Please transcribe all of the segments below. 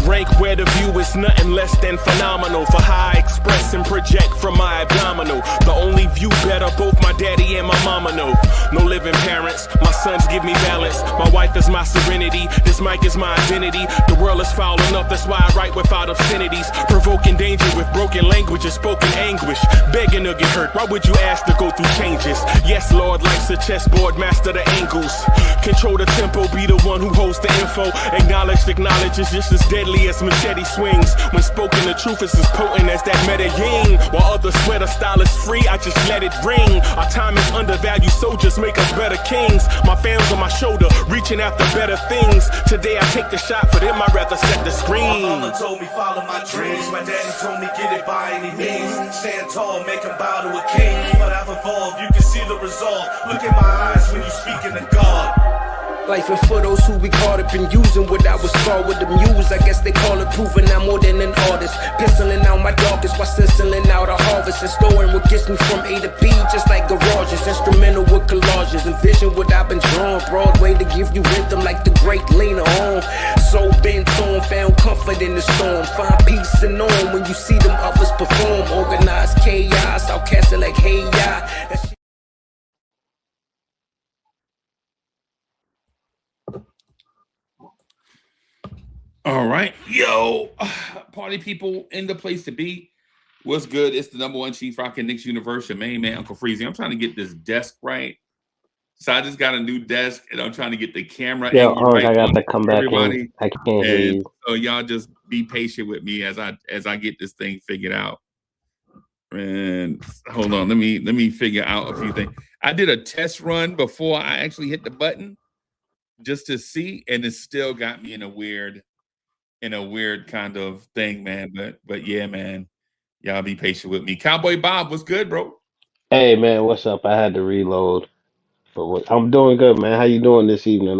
rank where the view is nothing less than phenomenal. For how I express and project from my abdominal. The only view better, both my daddy and my mama know. No living parents, my sons give me balance. My wife is my serenity, this mic is my identity. The world is foul enough, that's why I write without obscenities. Provoking danger with broken language and spoken anguish. Begging to get hurt, why would you ask to go through changes? Yes, Lord, life's a chessboard, master the angles. Control the tempo, be the one who holds the info. Acknowledge is just as deadly as machete swings. When spoken, the truth is as potent as that Medellin. While others swear the style is free, I just let it ring. Our time is undervalued, soldiers make us better kings. My fams on my shoulder, reaching after better things. Today I take the shot, for them I'd rather set the screen. My mama told me follow my dreams. My daddy told me get it by any means. Stand tall, make him bow to a king. But I've evolved, you can see the result. Look in my eyes when you speaking to God. Life and for those who we caught up in using what I was scarred with the muse. I guess they call it proving I'm more than an artist. Penciling out my darkest while stenciling out a harvest. And storing what gets me from A to B, just like garages. Instrumental with collages. Envision what I've been drawing. Broadway to give you rhythm like the great Lena on. So bent on, found comfort in the storm. Find peace and on when you see them others perform. Organized chaos, outcast it like hey ya. All right, yo, party people in the place to be. What's good? It's the #1 Chief Rockin' Knicks Universe, your main man, Uncle Freezy. I'm trying to get this desk right. So I just got a new desk, and I'm trying to get the camera angle right. I got to come back in. I can't hear you. So y'all just be patient with me as I get this thing figured out. And hold on, let me figure out a few things. I did a test run before I actually hit the button just to see, and it still got me in a weird kind of thing, man. But yeah, man, y'all be patient with me. Cowboy Bob, what's good, bro? Hey man, what's up? I had to reload. I'm doing good, man. How you doing this evening?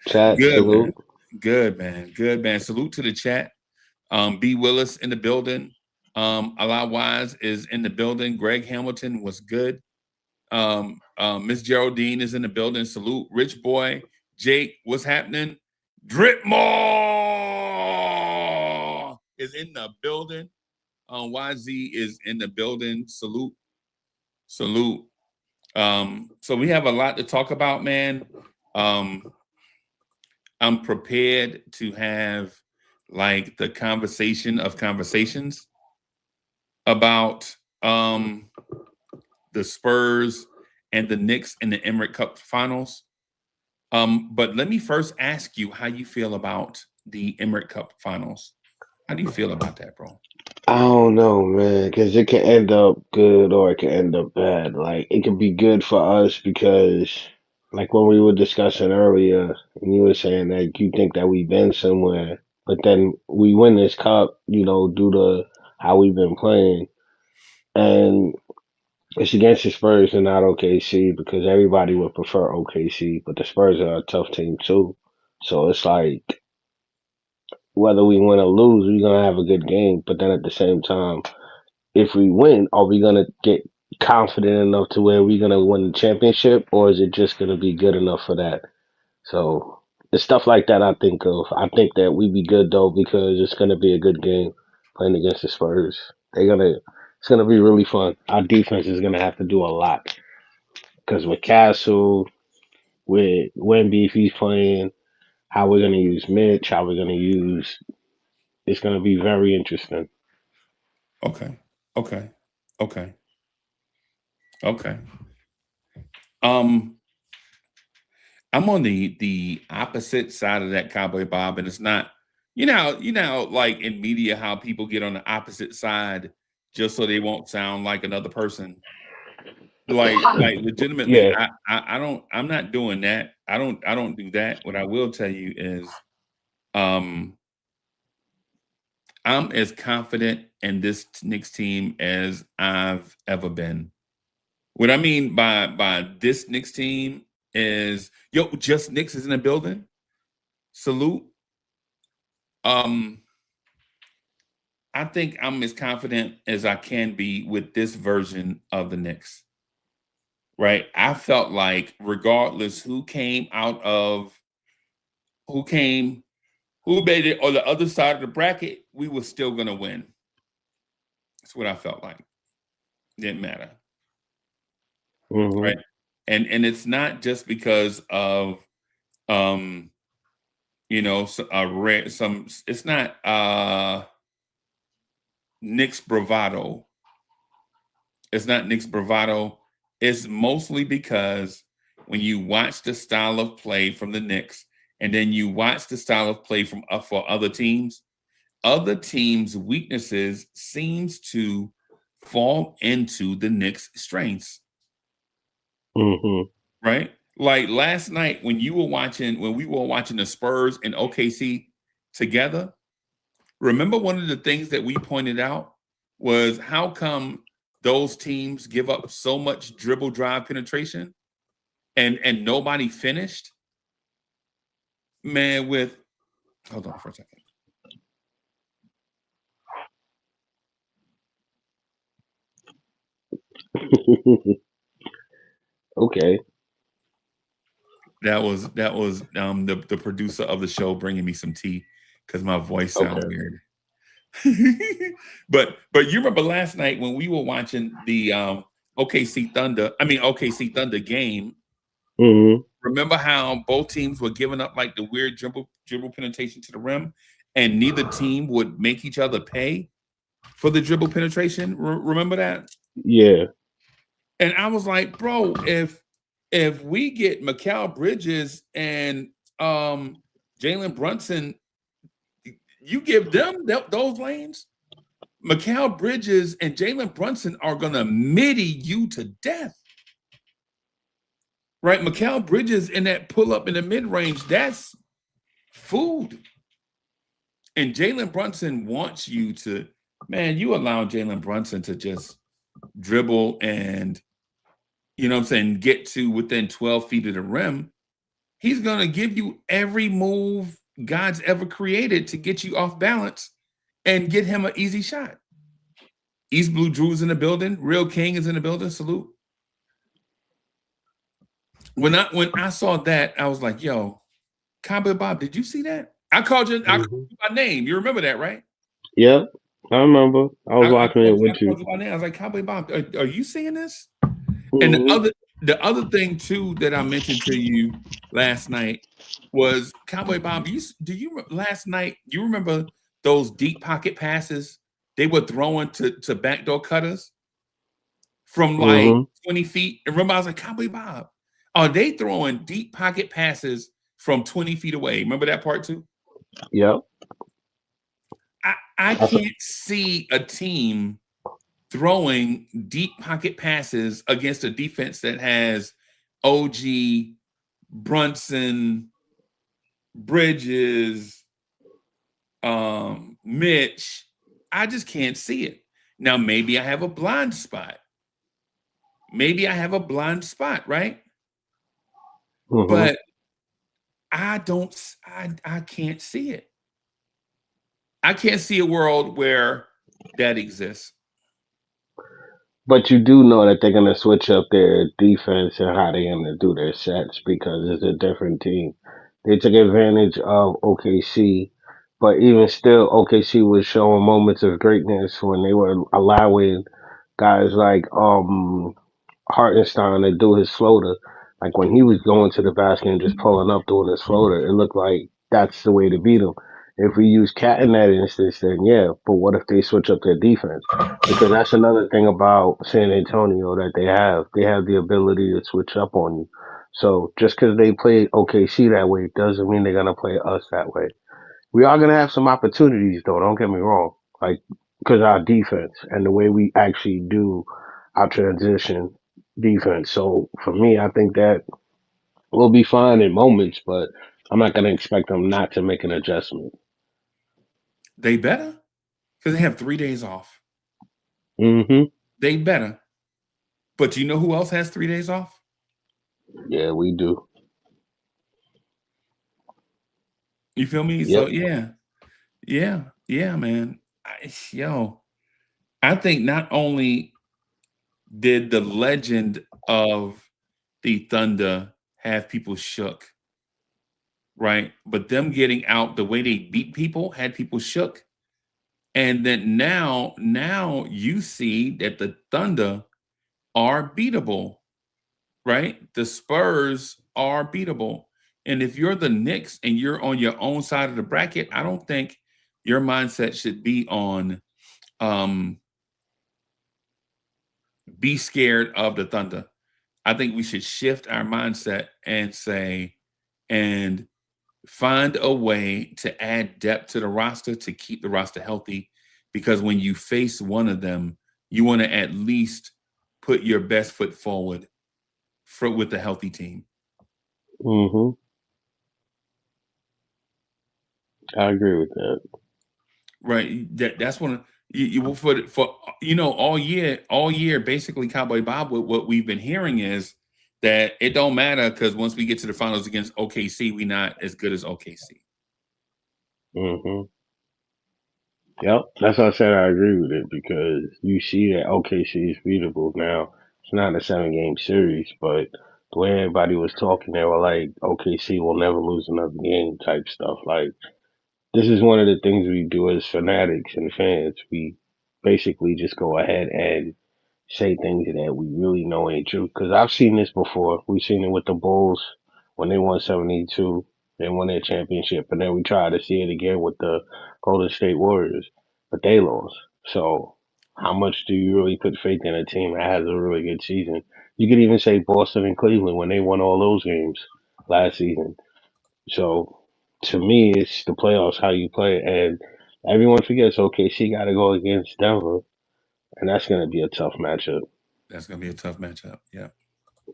Chat, Good, salute. man. Good, man. Good, man. Salute to the chat. B. Willis in the building. Allah Wise is in the building. Greg Hamilton was good. Miss Geraldine is in the building. Salute. Rich Boy. Jake, what's happening? Dripmore is in the building. YZ is in the building. Salute. Salute. So we have a lot to talk about, man. I'm prepared to have like the conversation of conversations about the Spurs and the Knicks in the Emirates Cup finals. But let me first ask you how you feel about the Emirates Cup finals. How do you feel about that, bro? I don't know, man, because it can end up good or it can end up bad. Like it can be good for us because, like when we were discussing earlier, and you were saying that you think that we've been somewhere, but then we win this cup, due to how we've been playing, and it's against the Spurs and not OKC because everybody would prefer OKC, but the Spurs are a tough team too. So it's like whether we win or lose, we're gonna have a good game. But then at the same time, if we win, are we gonna get confident enough to where we're gonna win the championship, or is it just gonna be good enough for that? So it's stuff like that I think of. I think that we be good though because it's gonna be a good game playing against the Spurs. It's gonna be really fun. Our defense is gonna have to do a lot because with Castle, with Wemby if he's playing, how we're gonna use Mitch, how we're gonna use. It's gonna be very interesting. Okay. I'm on the opposite side of that, Cowboy Bob, and it's not, like in media, how people get on the opposite side just so they won't sound like another person. Like legitimately, Yeah. I'm not doing that. I don't do that. What I will tell you is, I'm as confident in this Knicks team as I've ever been. What I mean by this Knicks team is, just Knicks is in the building. Salute. I think I'm as confident as I can be with this version of the Knicks. Right? I felt like regardless who came who made it on the other side of the bracket, we were still going to win. That's what I felt like. Didn't matter. Right. And it's not just because of, you know, it's not Knicks bravado. It's not Knicks bravado. It's mostly because when you watch the style of play from the Knicks and then you watch the style of play from for other teams' weaknesses seems to fall into the Knicks' strengths. Right? Like last night when we were watching the Spurs and OKC together, remember one of the things that we pointed out was how come those teams give up so much dribble drive penetration and nobody finished? Man, hold on for a second. Okay. That was the producer of the show bringing me some tea because my voice sounds weird. but you remember last night when we were watching the OKC Thunder game. Remember how both teams were giving up like the weird dribble penetration to the rim, and neither team would make each other pay for the dribble penetration. Remember that? Yeah. And I was like, bro, if we get Mikal Bridges and Jalen Brunson, you give them those lanes, Mikal Bridges and Jalen Brunson are gonna midi you to death. Right? Mikal Bridges in that pull-up in the mid-range, that's food. And Jalen Brunson wants you to, man, you allow Jalen Brunson to just dribble and, you know what I'm saying, get to within 12 feet of the rim. He's going to give you every move God's ever created to get you off balance and get him an easy shot. East Blue Drew's in the building. Real King is in the building. Salute. When I saw that, I was like, yo, Cowboy Bob, did you see that? I called you by name. You remember that, right? Yep. I remember. I was watching it with you. I was like, Cowboy Bob, are you seeing this? And the other thing too that I mentioned to you last night was Cowboy Bob. Last night? You remember those deep pocket passes they were throwing to backdoor cutters from like 20 feet? And remember, I was like, Cowboy Bob, are they throwing deep pocket passes from 20 feet away? Remember that part too? Yep. I can't see a team throwing deep pocket passes against a defense that has OG, Brunson, Bridges, Mitch. I just can't see it. Now, maybe I have a blind spot. Right? But I can't see it. I can't see a world where that exists. But you do know that they're going to switch up their defense and how they're going to do their sets because it's a different team. They took advantage of OKC, but even still, OKC was showing moments of greatness when they were allowing guys like Hartenstein to do his floater. Like when he was going to the basket and just pulling up doing his floater, it looked like that's the way to beat him. If we use Cat in that instance, then yeah. But what if they switch up their defense? Because that's another thing about San Antonio that they have. They have the ability to switch up on you. So just because they played OKC that way doesn't mean they're gonna play us that way. We are gonna have some opportunities though. Don't get me wrong. Like because our defense and the way we actually do our transition defense. So for me, I think that we'll be fine in moments, but I'm not gonna expect them not to make an adjustment. They better, because they have 3 days off. They better. But you know who else has 3 days off? Yeah, we do. You feel me? Yep. So yeah, man. I think not only did the legend of the Thunder have people shook, right? But them getting out the way they beat people had people shook. And then now you see that the Thunder are beatable, right? The Spurs are beatable. And if you're the Knicks and you're on your own side of the bracket, I don't think your mindset should be on um, be scared of the Thunder. I think we should shift our mindset and say, and find a way to add depth to the roster to keep the roster healthy. Because when you face one of them, you want to at least put your best foot forward with a healthy team. Mm-hmm. I agree with that. Right. That's one you for all year, basically Cowboy Bob, what we've been hearing is that it don't matter because once we get to the finals against OKC, we not as good as OKC. Mm-hmm. Yep, that's why I said I agree with it because you see that OKC is beatable now. It's not a 7 game series, but the way everybody was talking, they were like, OKC will never lose another game type stuff. Like, this is one of the things we do as fanatics and fans. We basically just go ahead and say things that we really know ain't true. Because I've seen this before. We've seen it with the Bulls when they won 72. They won their championship. And then we tried to see it again with the Golden State Warriors. But they lost. So how Right. much do you really put faith in a team that has a really good season? You could even say Boston and Cleveland when they won all those games last season. So to me, it's the playoffs, how you play. And everyone forgets OKC got to go against Denver. And that's going to be a tough matchup. That's gonna be a tough matchup. Yeah.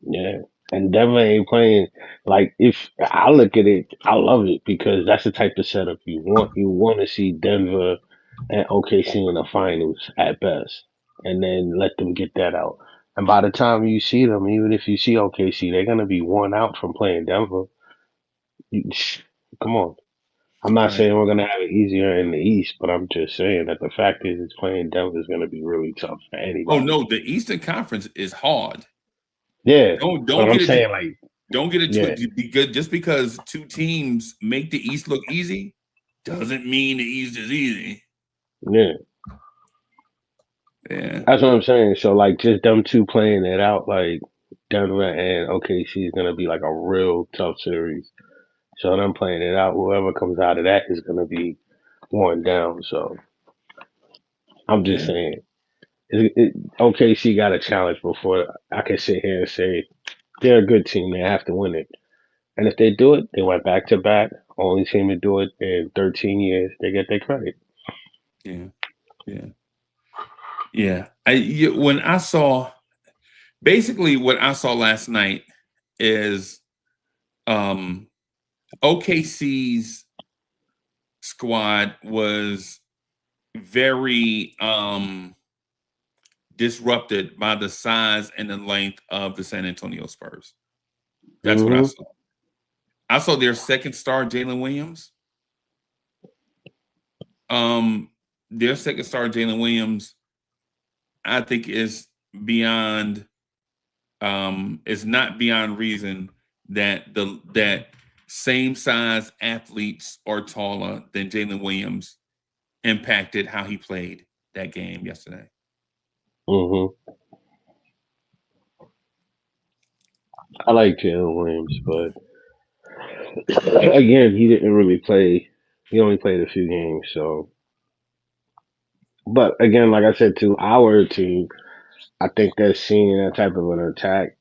Yeah. And Denver ain't playing like if I look at it, I love it because that's the type of setup you want. You want to see Denver and OKC in the finals at best, and then let them get that out. And by the time you see them, even if you see OKC, they're gonna be worn out from playing Denver. You, come on. I'm not Right. saying we're gonna have it easier in the East, but I'm just saying that the fact is, it's playing Denver is gonna be really tough for Oh anybody. no, the Eastern Conference is hard. Yeah, Don't but don't I'm get it saying like, don't get it yeah, twisted because just because two teams make the East look easy doesn't mean the East is easy. yeah. Yeah. That's what I'm saying. So like just them two playing it out, like Denver and OKC is gonna be like a real tough series. So them playing it out, whoever comes out of that is gonna be worn down. So I'm just Yeah. saying, OKC got a challenge before I can sit here and say they're a good team. They have to win it, and if they do it, they went back to back. Only team to do it in 13 years. They get their credit. Yeah. Yeah. Yeah. When I saw basically what I saw last night is um OKC's squad was very disrupted by the size and the length of the San Antonio Spurs. That's what I Hmm. saw. I saw their second star, Jalen Williams. Um, their second star, Jalen Williams, I think beyond is not beyond reason that same size athletes or taller than Jalen Williams impacted how he played that game yesterday. Hmm. I like Jalen Williams, but again, he didn't really play. He only played a few games, so. But again, like I said, to our team, I think that seeing that type of an attack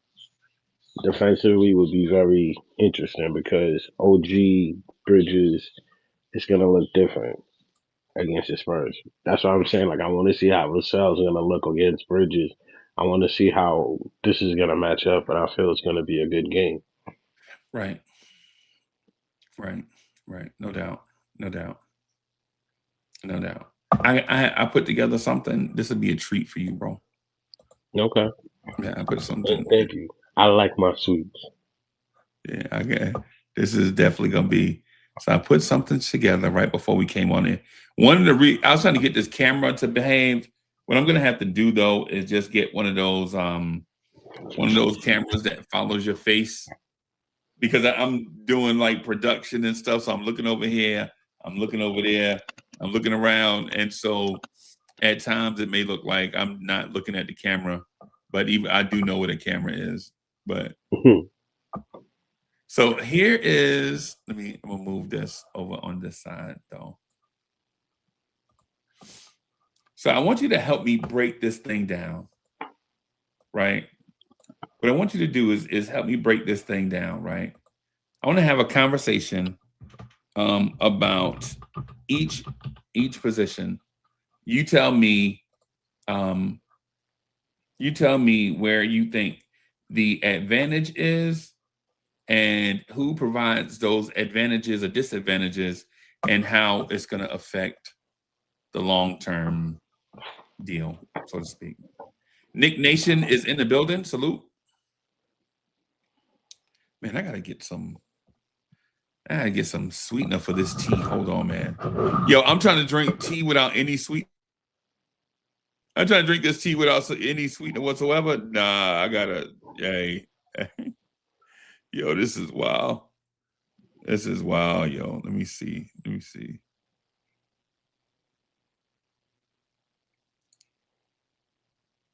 defensively would be very interesting because OG Bridges is going to look different against the Spurs. That's what I'm saying. Like, I want to see how Vassell's going to look against Bridges. I want to see how this is going to match up, and I feel it's going to be a good game. Right, right, right. No doubt, no doubt, no doubt. I put together something. This would be a treat for you, bro. Okay. Yeah, I put something. Thank you. I like my sweets. Yeah, I get. This is definitely gonna be. So I put something together right before we came on in. I was trying to get this camera to behave. What I'm gonna have to do though is just get one of those cameras that follows your face. because I'm doing like production and stuff. So I'm looking over here, I'm looking over there, I'm looking around. And so at times it may look like I'm not looking at the camera, but even I do know what a camera is. But so here is, I'm gonna move this over on this side though. So I want you to help me break this thing down, right? What I want you to do is help me break this thing down, right? I want to have a conversation about each position. You tell me where you think the advantage is and who provides those advantages or disadvantages and how it's going to affect the long-term deal, so to speak. Nick Nation is in the building. Salute. Man, I gotta get some sweetener for this tea. Hold on, man. Yo, I'm trying to drink tea without any sweet. I'm trying to drink this tea without any sweetener whatsoever. Nah, I gotta. Hey, yo, this is wild. This is wild, yo. Let me see.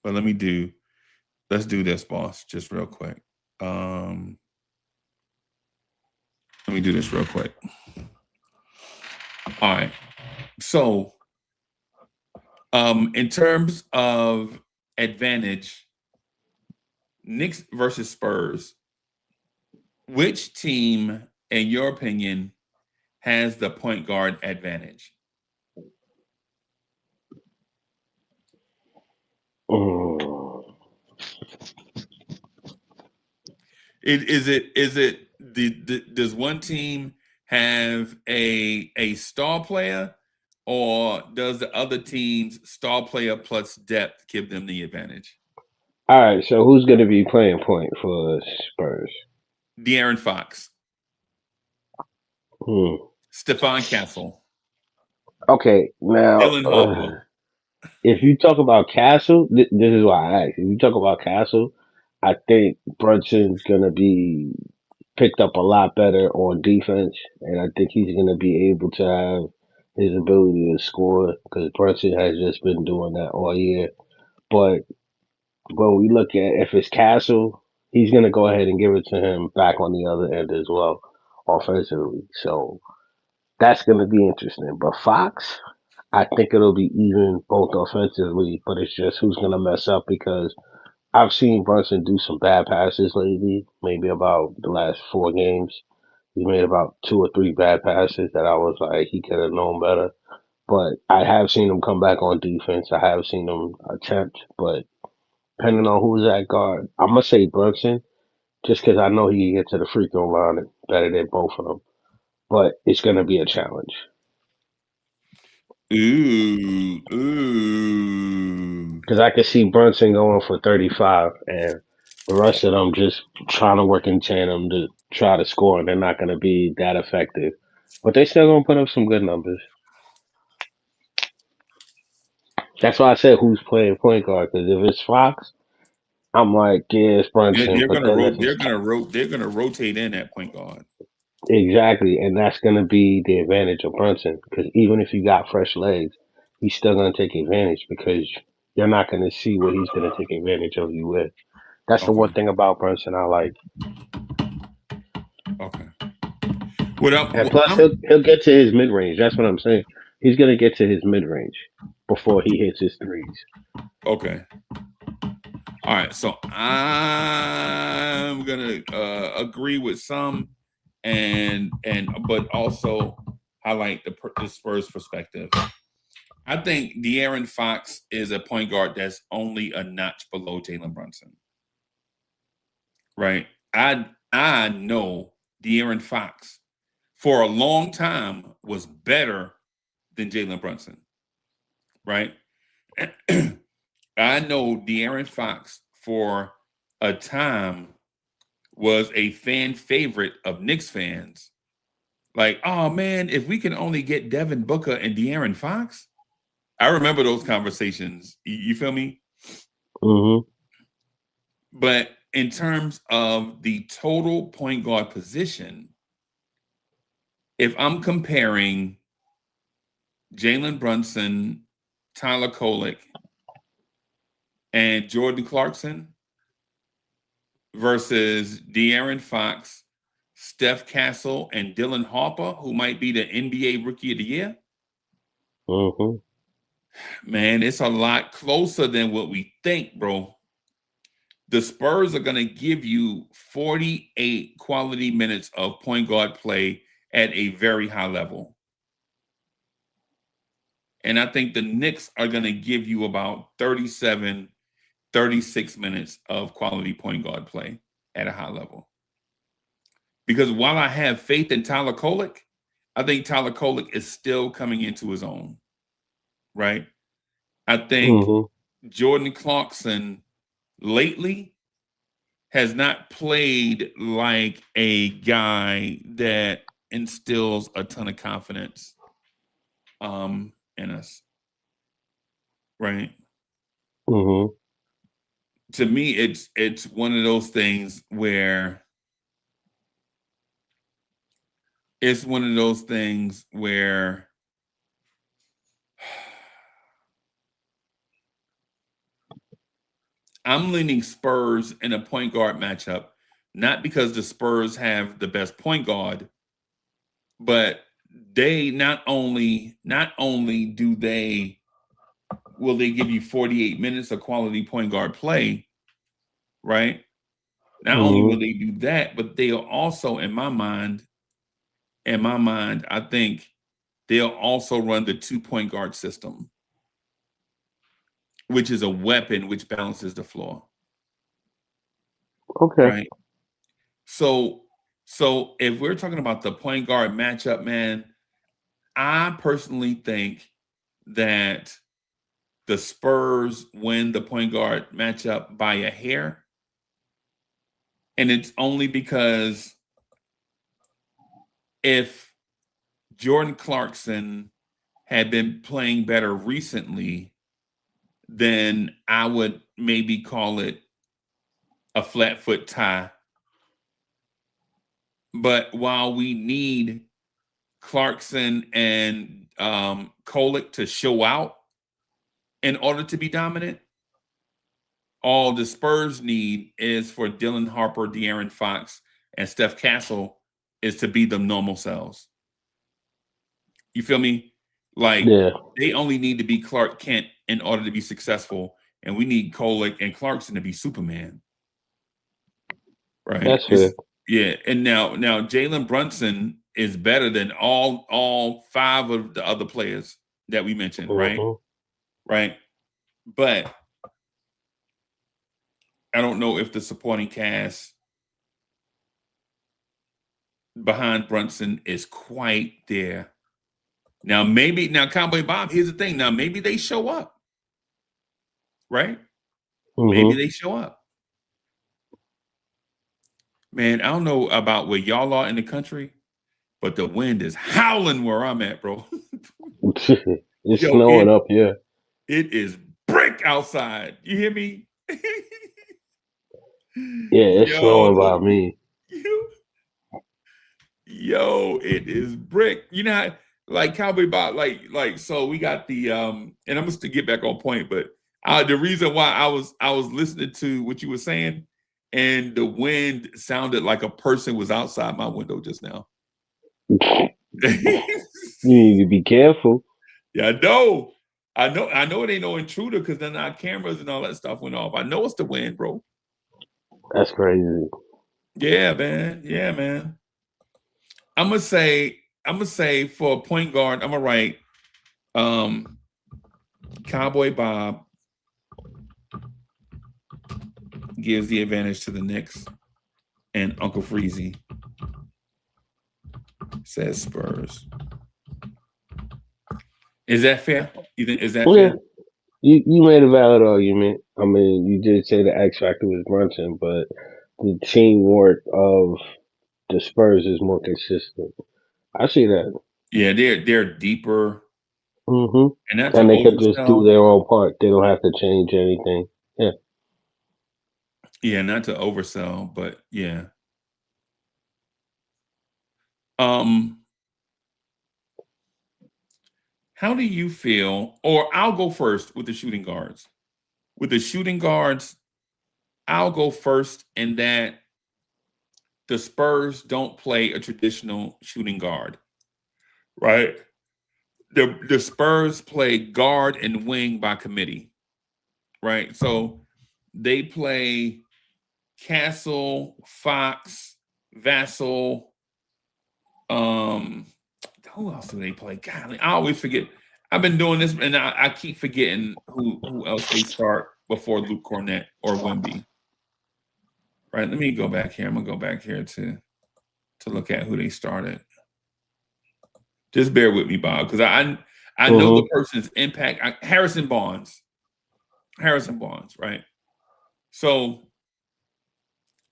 But let's do this, boss, just real quick. Let me do this real quick. All right. So, in terms of advantage, Knicks versus Spurs, which team, in your opinion, has the point guard advantage? Does one team have a star player, or does the other team's star player plus depth give them the advantage? All right, so who's going to be playing point for Spurs? De'Aaron Fox. Stephon Castle. Okay, now Dylan Harper. if you talk about Castle, this is why I asked. If you talk about Castle, I think Brunson's going to be picked up a lot better on defense, and I think he's going to be able to have his ability to score because Brunson has just been doing that all year. But when we look at if it's Castle, he's going to go ahead and give it to him back on the other end as well, offensively. So that's going to be interesting. But Fox, I think it'll be even both offensively, but it's just who's going to mess up because I've seen Brunson do some bad passes lately, maybe about the last 4 games. He made about 2 or 3 bad passes that I was like, he could have known better. But I have seen him come back on defense. I have seen him attempt, but depending on who's at guard, I'm going to say Brunson just because I know he can get to the free throw line better than both of them. But it's going to be a challenge. Ooh. Because I could see Brunson going for 35 and the rest of them just trying to work in tandem to try to score, and they're not going to be that effective. But they still going to put up some good numbers. That's why I said who's playing point guard. Because if it's Fox, I'm like, yeah, it's Brunson. They're But gonna then if it's they're gonna rotate in at point guard. exactly, and that's going to be the advantage of Brunson. Because even if you got fresh legs, he's still going to take advantage because you're not going to see what he's going to take advantage of you with. That's the one thing about Brunson I like. Okay. And plus, he'll get to his mid range. That's what I'm saying. He's gonna get to his mid range before he hits his threes. Okay. All right. So I'm gonna agree with some, but also highlight the Spurs perspective. I think De'Aaron Fox is a point guard that's only a notch below Jalen Brunson. Right. I know De'Aaron Fox for a long time was better than Jalen Brunson, right? I know De'Aaron Fox for a time was a fan favorite of Knicks fans. Like, oh man, if we can only get Devin Booker and De'Aaron Fox. I remember those conversations. You feel me? Mm-hmm. But in terms of the total point guard position, if I'm comparing Jalen Brunson, Tyler Kolek, and Jordan Clarkson versus De'Aaron Fox, Steph Castle, and Dylan Harper, who might be the NBA Rookie of the Year, man, it's a lot closer than what we think, bro. The Spurs are going to give you 48 quality minutes of point guard play at a very high level. And I think the Knicks are going to give you about 37, 36 minutes of quality point guard play at a high level. Because while I have faith in Tyler Kolek, I think Tyler Kolek is still coming into his own, right? I think Jordan Clarkson lately has not played like a guy that instills a ton of confidence in us, right? To me, it's one of those things where I'm leaning Spurs in a point guard matchup, not because the Spurs have the best point guard, but they not only will they give you 48 minutes of quality point guard play, right? Not only will they do that, but they'll also, in my mind, I think they'll also run the 2-point guard system, which is a weapon which balances the floor. Okay. Right. So if we're talking about the point guard matchup, man, I personally think that the Spurs win the point guard matchup by a hair. And it's only because if Jordan Clarkson had been playing better recently, then I would maybe call it a flat foot tie. But while we need Clarkson and Kolek to show out in order to be dominant, all the Spurs need is for Dylan Harper, De'Aaron Fox, and Steph Castle is to be the normal selves. You feel me? Like, they only need to be Clark Kent in order to be successful, and we need Kolek and Clarkson to be Superman. Right? That's fair. Yeah, and now Jalen Brunson is better than all 5 of the other players that we mentioned, right? Right. But I don't know if the supporting cast behind Brunson is quite there. Now, Cowboy Bob, here's the thing. Now, maybe they show up, right? Maybe they show up. Man, I don't know about where y'all are in the country, but the wind is howling where I'm at, bro. It's snowing up here. It is brick outside. You hear me? Yeah, it's snowing by me. Yo, it is brick. You know, like Cowboy Bob, like so we got the and I'm just to get back on point, but the reason why I was listening to what you were saying, and the wind sounded like a person was outside my window just now. You need to be careful. Yeah, I know it ain't no intruder because then our cameras and all that stuff went off. I know it's the wind, bro. That's crazy. Yeah, man. I'm gonna say for a point guard, I'm gonna write Cowboy Bob gives the advantage to the Knicks, and Uncle Freezy says Spurs. Is that fair? Is that fair? You made a valid argument. I mean, you did say the X factor was Brunson, but the teamwork of the Spurs is more consistent. I see that. Yeah, they're deeper. And they could just do their own part. They don't have to change anything. Yeah. Yeah, not to oversell, but yeah. How do you feel? Or I'll go first with the shooting guards. With the shooting guards, I'll go first in that the Spurs don't play a traditional shooting guard, right? The Spurs play guard and wing by committee, right? So they play Castle, Fox, Vassell. Who else do they play? God, I always forget. I've been doing this, and I keep forgetting who else they start before Luke Cornett or Wemby. Right. Let me go back here. I'm gonna go back here to look at who they started. Just bear with me, Bob, because I know the person's impact. Harrison Barnes, right? So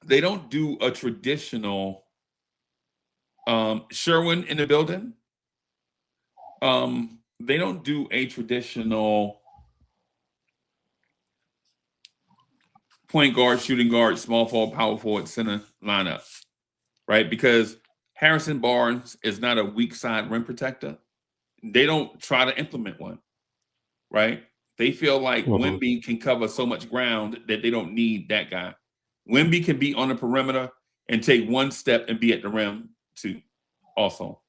they don't do a traditional Sherwin in the building. They don't do a traditional point guard, shooting guard, small forward, power forward, center lineup, right? Because Harrison Barnes is not a weak side rim protector. They don't try to implement one, right? They feel like Wemby can cover so much ground that they don't need that guy. Wemby can be on the perimeter and take one step and be at the rim too, also.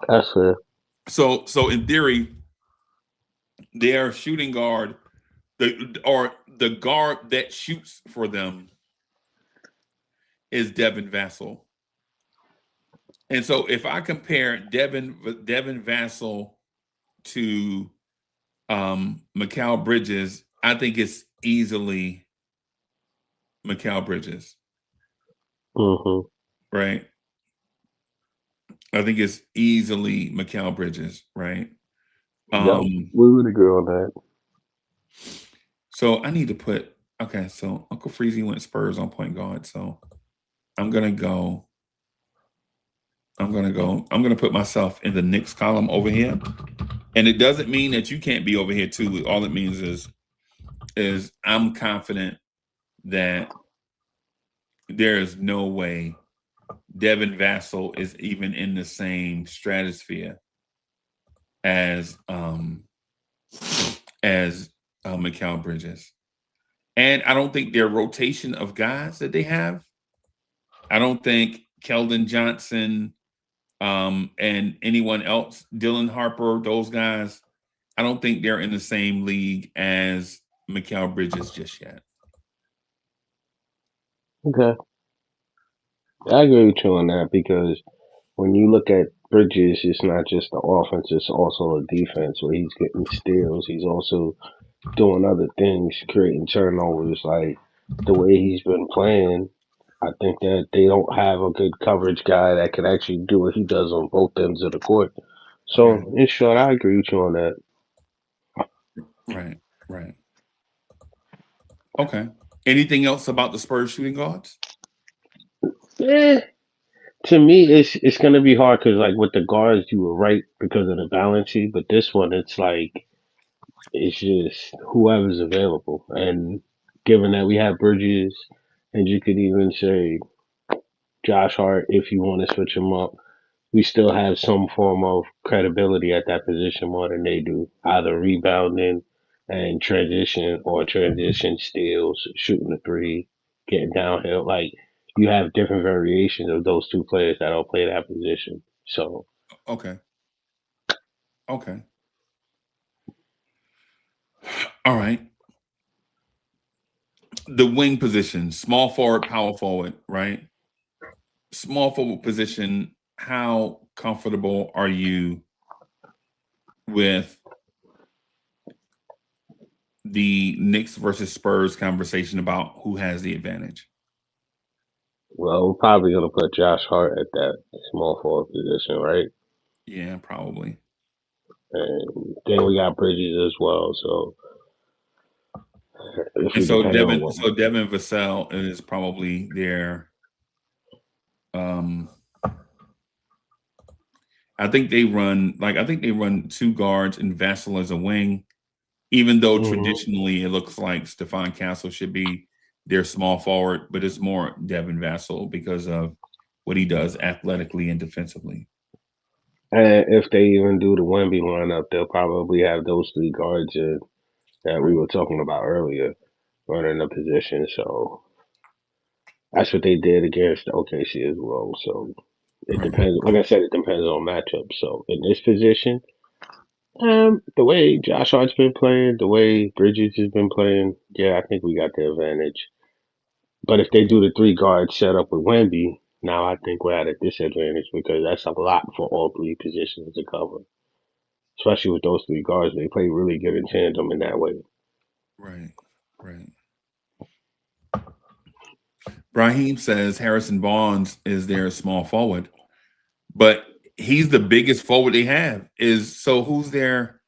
That's fair. So in theory, their shooting guard, the guard that shoots for them is Devin Vassell. And so if I compare Devin Vassell to Mikal Bridges, I think it's easily Mikal Bridges. Right? I think it's easily Mikal Bridges, right? Yeah, we would agree on that. So I need to put, okay, so Uncle Freezy went Spurs on point guard. So I'm gonna put myself in the Knicks column over here. And it doesn't mean that you can't be over here too. All it means is I'm confident that there is no way Devin Vassell is even in the same stratosphere as Mikal Bridges. And I don't think their rotation of guys that they have, I don't think Keldon Johnson and anyone else, Dylan Harper, those guys, I don't think they're in the same league as Mikal Bridges just yet. Okay. I agree with you on that because when you look at Bridges, it's not just the offense, it's also the defense where he's getting steals. He's also doing other things, creating turnovers. Like the way he's been playing, I think that they don't have a good coverage guy that can actually do what he does on both ends of the court. So, in short, I agree with you on that. Right. Okay. Anything else about the Spurs shooting guards? Yeah. To me, it's gonna be hard because like with the guards, you were right because of the balance sheet, but this one, it's like it's just whoever's available. And given that we have Bridges, and you could even say Josh Hart if you want to switch him up, we still have some form of credibility at that position more than they do, either rebounding and transition or transition steals, shooting the three, getting downhill. Like you have different variations of those two players that'll play that position. So Okay. All right. The wing position, small forward, power forward, right? Small forward position, how comfortable are you with the Knicks versus Spurs conversation about who has the advantage? well, we're probably gonna put Josh Hart at that small forward position, right? Yeah, probably. And then we got Bridges as well. So if And we so depend on what Devin Vassell is probably their I think they run two guards and Vassell as a wing. Even though Mhm. traditionally it looks like Stephon Castle should be their small forward, but it's more Devin Vassell because of what he does athletically and defensively. And if they even do the Wemby lineup, they'll probably have those three guards that we Right. were talking about earlier running the position. So that's what they did against OKC as well. So it Right. depends. Like I said, it depends on matchup. So in this position, the way Josh Hart's been playing, the way Bridges has been playing, yeah, I think we got the advantage. But if they do the three guard setup with Wemby, now I think we're at a disadvantage because that's a lot for all three positions to cover. Especially with those three guards, they play really good in tandem in that way. Right. Right. Brahim says Harrison Barnes is their small forward, but he's the biggest forward they have. Is so who's their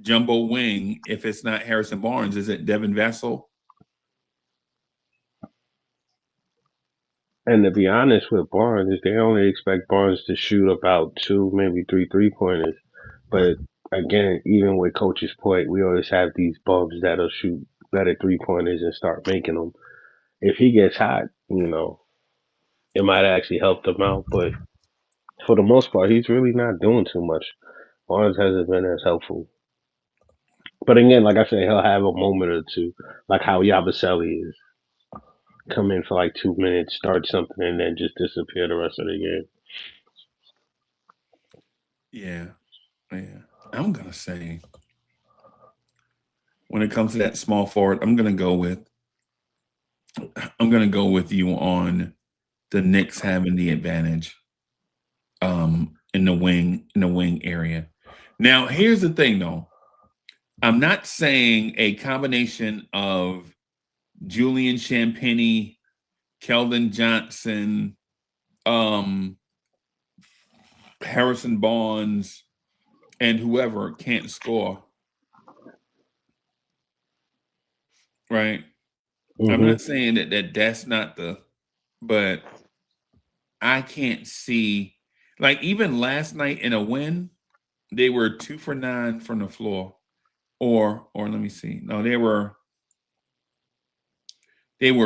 jumbo wing if it's not Harrison Barnes? Is it Devin Vassell? And to be honest with Barnes, they only expect Barnes to shoot about two, maybe three pointers. Right. But again, even with coach's point, we always have these bums that'll shoot better 3 pointers and start making them. If he gets hot, it might actually help them out. But for the most part, he's really not doing too much. Barnes hasn't been as helpful. But again, like I said, he'll have a moment or two, like how Yabusele is. Come in for like 2 minutes, start something, and then just disappear the rest of the game. Yeah. Yeah. I'm gonna say when it comes to that small forward, I'm gonna go with you on the Knicks having the advantage in the wing area. Now, here's the thing though. I'm not saying a combination of Julian Champagny, Keldon Johnson, um, Harrison Barnes, and whoever can't score, right? I'm Hmm. not saying that's not but I can't see like even last night in a win, they were 2 for 9 from the floor. Or let me see. No, they were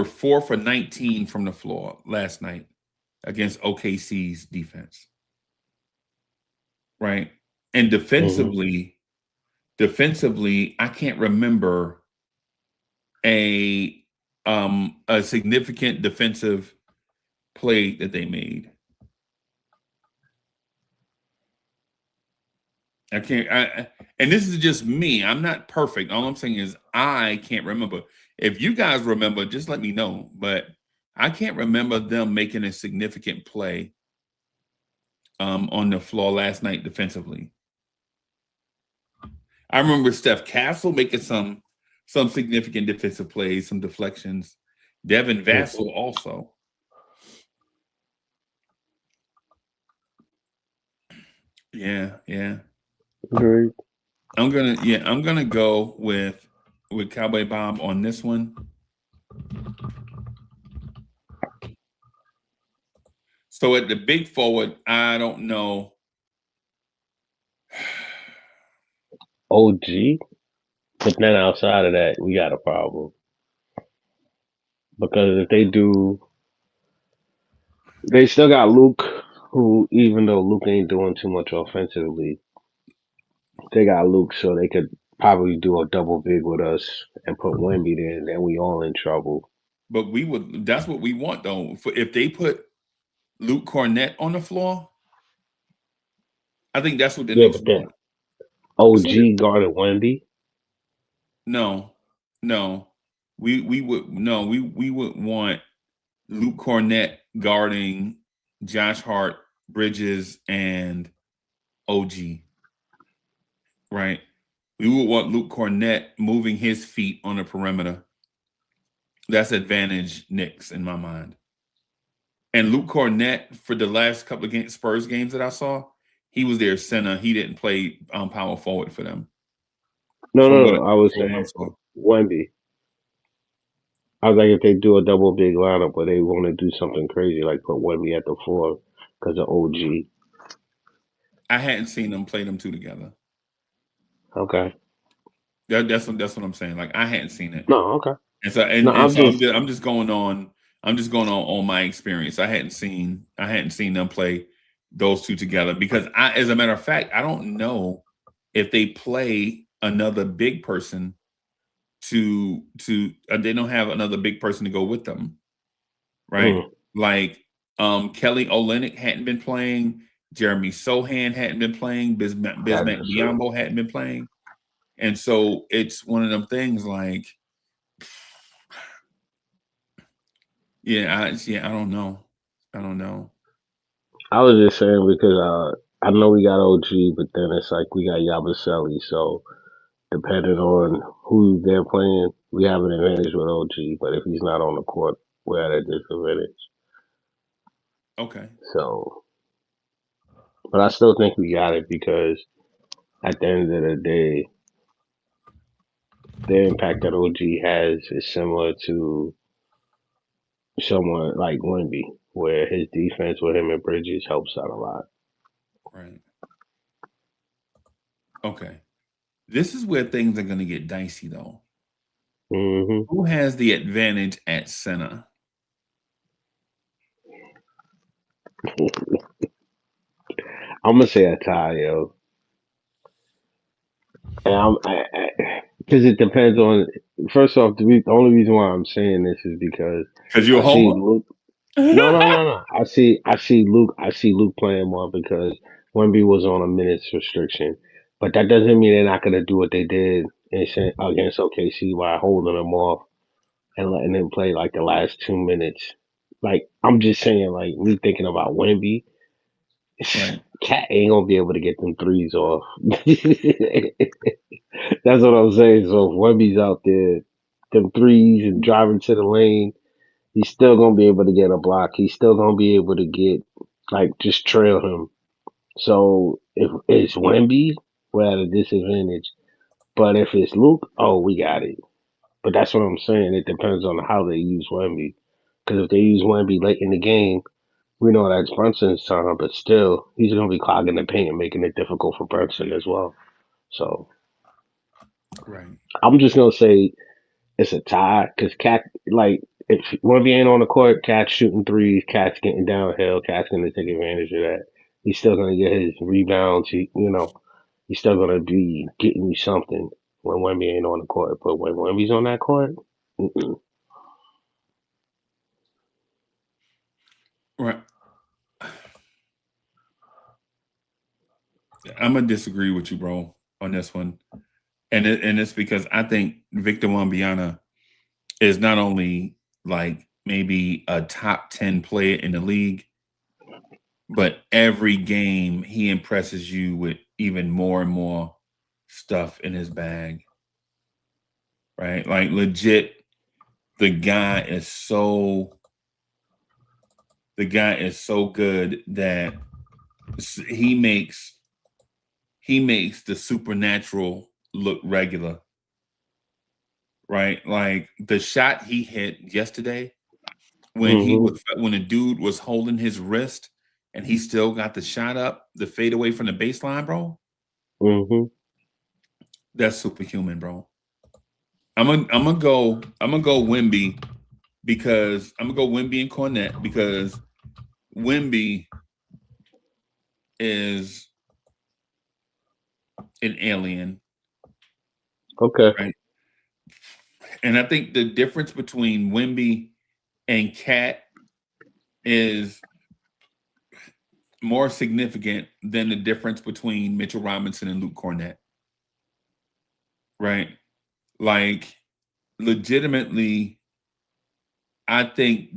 4 for 19 from the floor last night against OKC's defense. Right. And Hmm. defensively, I can't remember a a significant defensive play that they made. I can't. And this is just me. I'm not perfect. All I'm saying is I can't remember. If you guys remember, just let me know. But I can't remember them making a significant play on the floor last night defensively. I remember Steph Castle making some significant defensive plays, some deflections. Devin Hmm. Vassell also. Yeah, yeah. Agreed. I'm gonna go with Cowboy Bob on this one. So at the big forward, I don't know. OG, but then outside of that, we got a problem because if they do, they still got Luke, who even though Luke ain't doing too much offensively, they got Luke, so they could probably do a double big with us and put Wemby there, and then we all in trouble. But we would that's what we want though. If they put Luke Cornett on the floor, I think that's what the Yeah, Knicks but then want. So OG guarded Wemby. no, no. We would want Luke Cornett guarding Josh Hart, Bridges, and OG, right? We would want Luke Cornett moving his feet on the perimeter. That's advantage Knicks in my mind. And Luke Cornett for the last couple of Spurs games that I saw, he was their center. He didn't play power forward for them. No, From no, what no. I was from what I saying saw. Wemby. I was like, if they do a double big lineup, but they want to do something crazy, like put Wemby at the floor because of OG. I hadn't seen them play them two together. Okay. That's what I'm saying. Like I hadn't seen it, No. Okay. and so No, and I'm so just. I'm just going on. I'm just going on my experience. I hadn't seen them play those two together because as a matter of fact, I don't know if they play another big person to they don't have another big person to go with them, right? Mm, Like Kelly Olynyk hadn't been playing, Jeremy Sohan hadn't been playing, that Bismack is true. Biyombo hadn't been playing, and so it's one of them things like, I don't know, I don't know. I was just saying because I know we got OG, but then it's like we got Yabusele, so depending on who they're playing, we have an advantage with OG. But if he's not on the court, we're at a disadvantage. Okay, So, but I still think we got it because at the end of the day, the impact that OG has is similar to someone like Wemby, where his defense with him and Bridges helps out a lot. right, okay. This is where things are going to get dicey, though. Hmm. Who has the advantage at center? I'm gonna say a tie, yo. And because it depends on. First off, the only reason why I'm saying this is because Because you're I a see homer. Luke. No, no, no, no. I see Luke. I see Luke playing more because Wemby was on a minutes restriction, but that doesn't mean they're not gonna do what they did against OKC by holding them off and letting them play like the last 2 minutes. Like I'm just saying, like me thinking about Wemby, Right, Cat ain't gonna be able to get them threes off. That's what I'm saying. So if Wemby's out there, them threes and driving to the lane, he's still gonna be able to get a block. He's still gonna be able to get like just trail him. So if it's Wemby, we're at a disadvantage. But if it's Luke, oh, we got it. But that's what I'm saying. It depends on how they use Wemby. Because if they use Wemby late in the game, we know that's Brunson's time, but still, he's going to be clogging the paint and making it difficult for Brunson as well. So right. I'm just going to say it's a tie because Cat, like, if Wemby ain't on the court, Cat's shooting threes, Cat's getting downhill, Cat's going to take advantage of that. He's still going to get his rebounds. He's still going to be getting you something when Wemby ain't on the court. But when Wemby's on that court, mm-mm. Right. I'm gonna disagree with you, bro, on this one, and it's because I think Victor Wembanyama is not only like maybe a top 10 player in the league, but every game he impresses you with even more and more stuff in his bag, right? Like legit, the guy is so good that he makes the supernatural look regular, right? Like the shot he hit yesterday Mm-hmm. when a dude was holding his wrist and he still got the shot up, the fade away from the baseline, bro. Mm-hmm. That's superhuman, bro. I'm gonna go Wimby because I'm gonna go Wimby and Cornette because Wimby is an alien, Okay. right? And I think the difference between Wimby and Cat is more significant than the difference between Mitchell Robinson and Luke Cornett, right? Like, legitimately, I think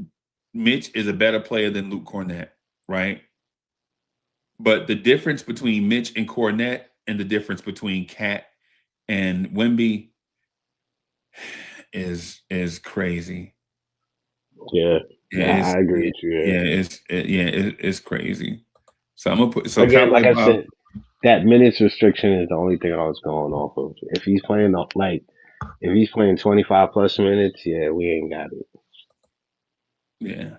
Mitch is a better player than Luke Cornett, right? But the difference between Mitch and Cornett and the difference between Cat and Wemby is crazy. Yeah. Yeah, I agree with you. Yeah. it's crazy. So I'm gonna put so Again, Cowboy like I Bob. said, that minutes restriction is the only thing I was going off of. If he's playing 25 plus minutes, yeah, we ain't got it. Yeah,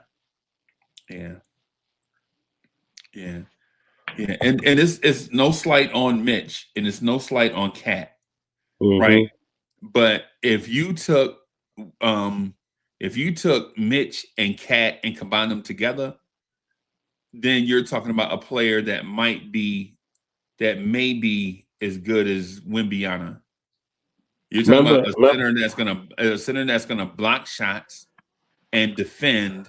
yeah, yeah. Yeah, and it's no slight on Mitch, and it's no slight on Cat, right? Mm-hmm. But if you took Mitch and Cat and combined them together, then you're talking about a player that may be as good as Wimbiana. You're talking about Remember, a center that's gonna block shots and defend,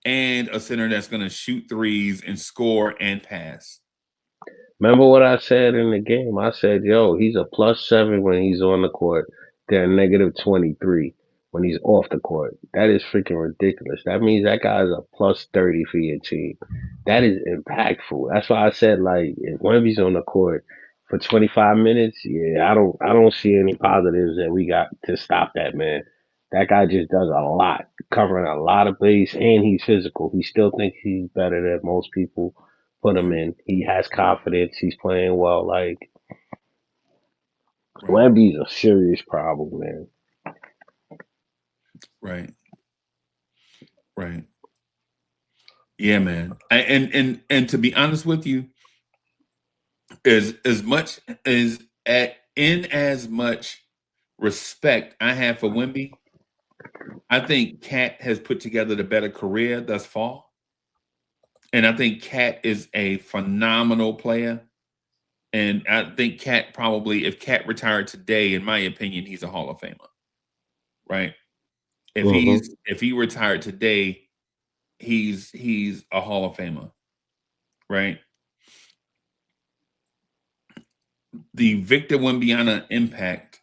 and a center that's gonna shoot threes and score and pass. remember what I said in the game? I said, yo, he's a +7 when he's on the court. They're -23 when he's off the court. That is freaking ridiculous. That means that guy's a +30 for your team. That is impactful. That's why I said, like, if Wemby's on the court for 25 minutes, yeah, I don't see any positives that we got to stop that man. That guy just does a lot, covering a lot of base, and he's physical. He still thinks he's better than most people put him in. He has confidence. He's playing well. Like, Right, Wemby's a serious problem, man. right, right. Yeah, man. And to be honest with you, as much as much respect I have for Wemby, I think Cat has put together the better career thus far. And I think Cat is a phenomenal player. And I think Cat probably, if Cat retired today, in my opinion, he's a Hall of Famer. Right? Mm-hmm. If he retired today, he's a Hall of Famer. Right? The Victor Wembanyama impact,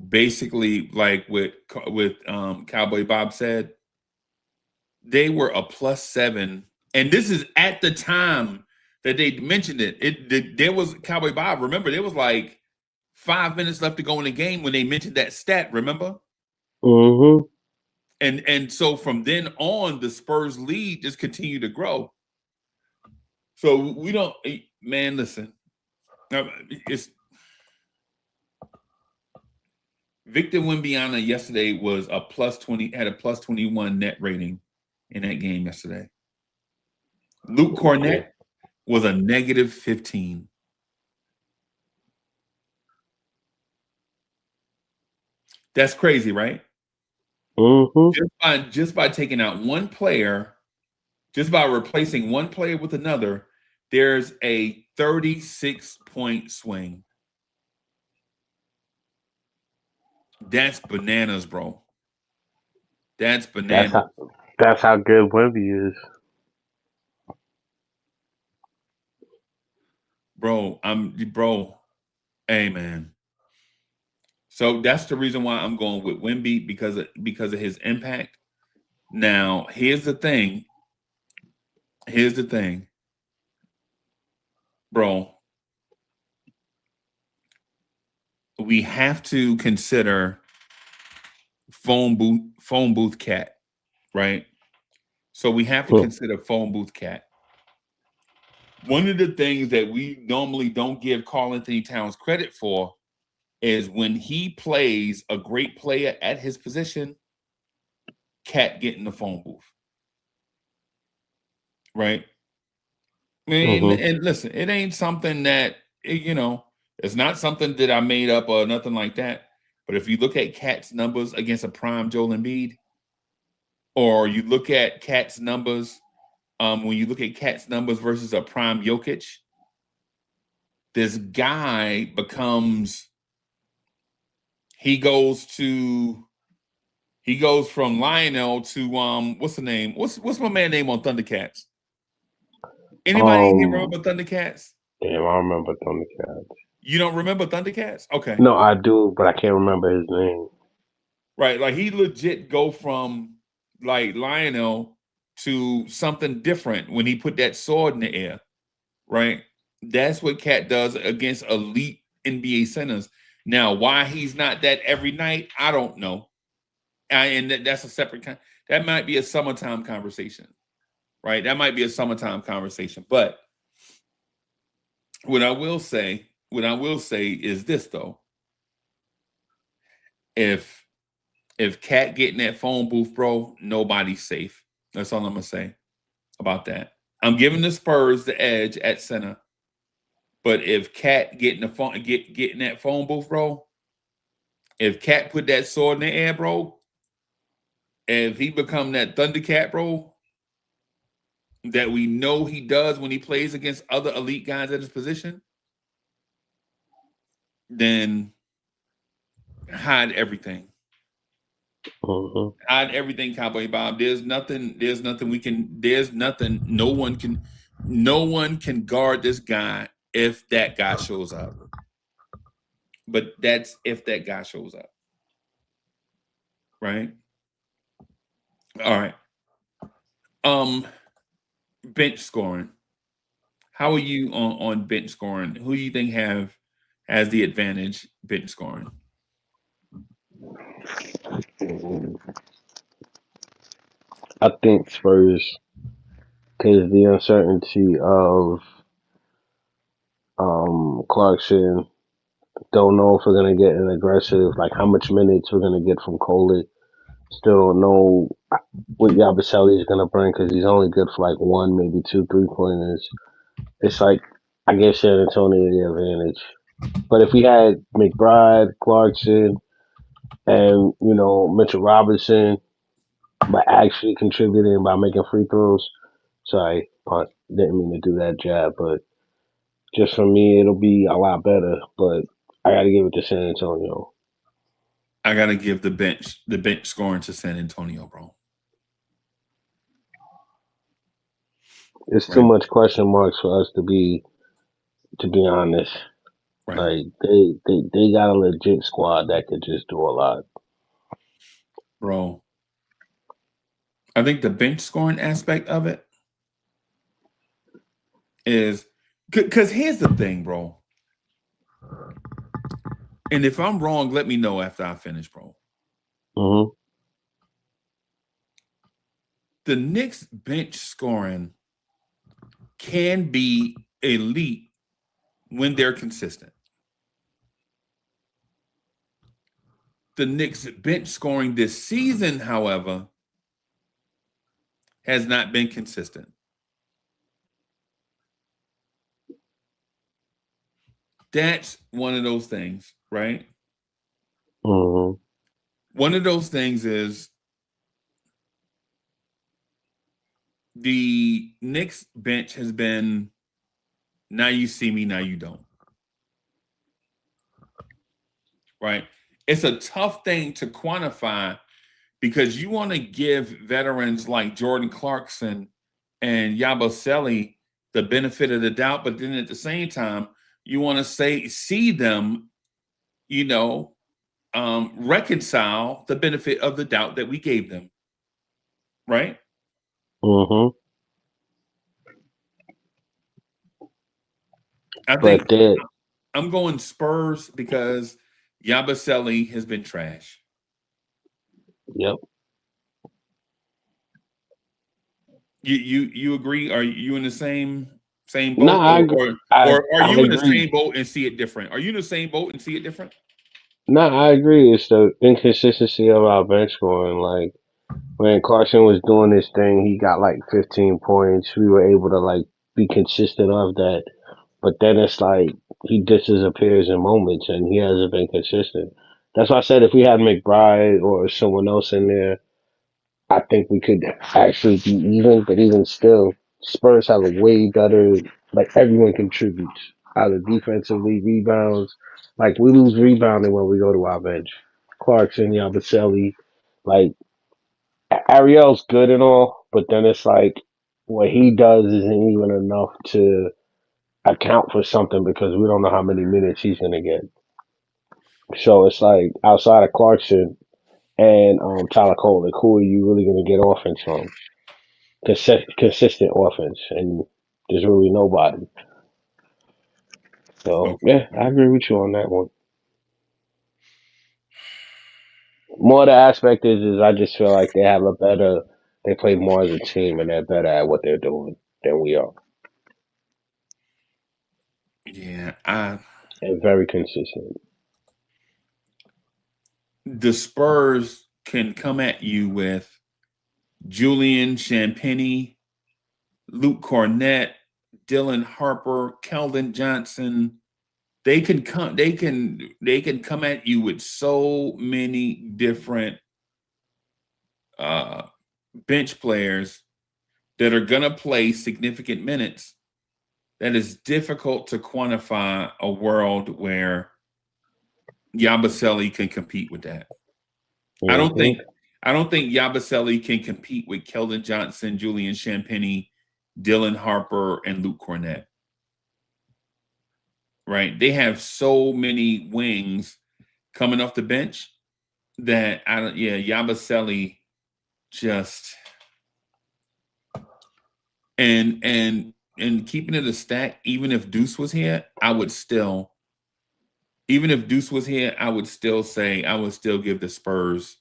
basically, like with Cowboy Bob said, they were a +7, and this is at the time that they mentioned it. There was Cowboy Bob. Remember, there was like 5 minutes left to go in the game when they mentioned that stat. Remember, Mm-hmm. and so from then on, the Spurs lead just continued to grow. So we don't, man. Listen, it's Victor Wembanyama yesterday was a +20, had a +21 net rating in that game yesterday. Luke Yeah. Cornett was a -15. That's crazy, right? Mm-hmm. Just by taking out one player, just by replacing one player with another, there's a 36-point swing. That's bananas, bro. That's That's bananas, how that's how good Wemby is. bro. Bro. Hey, man. So that's the reason why I'm going with Wemby, because of his impact. Now, here's the thing. Here's the thing, bro. We have to consider phone booth cat, right? So we have to Hmm. consider phone booth cat. One of the things that we normally don't give Karl Anthony Towns credit for is when he plays a great player at his position, Cat get in the phone booth, right? I mean, Mm-hmm. and listen, it ain't something that it's not something that I made up or nothing like that. But if you look at Cat's numbers against a prime Joel Embiid, or you look at Cat's numbers, when you look at Cat's numbers versus a prime Jokic, this guy becomes he goes from Lionel to what's the name? What's my man name on Thundercats? Anybody in here Um, remember Thundercats? damn, I remember Thundercat. You don't remember Thundercats? Okay. No, I do, but I can't remember his name. Right. Like he legit go from like Lionel to something different when he put that sword in the air. Right. That's what Cat does against elite NBA centers. Now, why he's not that every night, I don't know. And that's a separate that might be a summertime conversation. Right. That might be a summertime conversation. But what I will say is this though. If Cat get in that phone booth, bro, nobody's safe. That's all I'm gonna say about that. I'm giving the Spurs the edge at center. But if Cat get in the phone, get in that phone booth, bro. If Cat put that sword in the air, bro, and if he become that Thundercat, bro, that we know he does when he plays against other elite guys at his position, then hide everything. Mm-hmm. Hide everything, Cowboy Bob. There's nothing we can, no one can guard this guy if that guy shows up. But that's if that guy shows up. Right? All right. Bench scoring. How are you on bench scoring? Who do you think has the advantage bench scoring? I think Spurs, because the uncertainty of Clarkson, don't know if we're gonna get an aggressive, like how much minutes we're gonna get from Coley. Still don't know what Yabusele is gonna bring because he's only good for like one, maybe two 3-pointers. It's like I give San Antonio the advantage. But if we had McBride, Clarkson, and Mitchell Robinson, by actually contributing by making free throws, sorry, punt, didn't mean to do that jab, but just for me, it'll be a lot better. But I got to give it to San Antonio. I gotta give the bench scoring to San Antonio, bro. It's too Right, much question marks for us to be honest. right, Like they got a legit squad that could just do a lot. bro. I think the bench scoring aspect of it is because here's the thing, bro. And if I'm wrong, let me know after I finish, bro. Hmm. The Knicks bench scoring can be elite when they're consistent. The Knicks bench scoring this season, however, has not been consistent. That's one of those things, right? Hmm. One of those things is the Knicks bench has been now you see me, now you don't. Right? It's a tough thing to quantify because you want to give veterans like Jordan Clarkson and Yabusele the benefit of the doubt, but then at the same time, you want to see them, reconcile the benefit of the doubt that we gave them, right? Hmm. I But think that, I'm going Spurs because Yabusele has been trash. yep. You agree? Are you in the same No, boat, I agree. or are I you in the agree. same boat and see it different? Are you in the same boat and see it different? No, I agree. It's the inconsistency of our bench scoring. Like when Carson was doing this thing, he got like 15 points. We were able to like be consistent of that. But then it's like he disappears in moments, and he hasn't been consistent. That's why I said if we had McBride or someone else in there, I think we could actually be even. But even still, Spurs have a way better. Like everyone contributes, either defensively, rebounds. Like we lose rebounding when we go to our bench. Clarkson, Yabusele, like Ariel's good and all, but then it's like what he does isn't even enough to account for something because we don't know how many minutes he's gonna get. So it's like outside of Clarkson and Tyler Cole, like who are you really gonna get offense from? Consistent offense, and there's really nobody. So Okay. yeah, I agree with you on that one. More the aspect is I just feel like they play more as a team and they're better at what they're doing than we are, Yeah, and very consistent. the Spurs can come at you with Julian Champagny, Luke Cornett, Dylan Harper, Keldon Johnson. They can come at you with so many different bench players that are going to play significant minutes. That is difficult to quantify a world where Yabusele can compete with that. I don't think Yabusele can compete with Keldon Johnson, Julian Champagnie, Dylan Harper, and Luke Cornett. Right? They have so many wings coming off the bench that Yabusele just and keeping it a stack, even if Deuce was here, I would still say I would still give the Spurs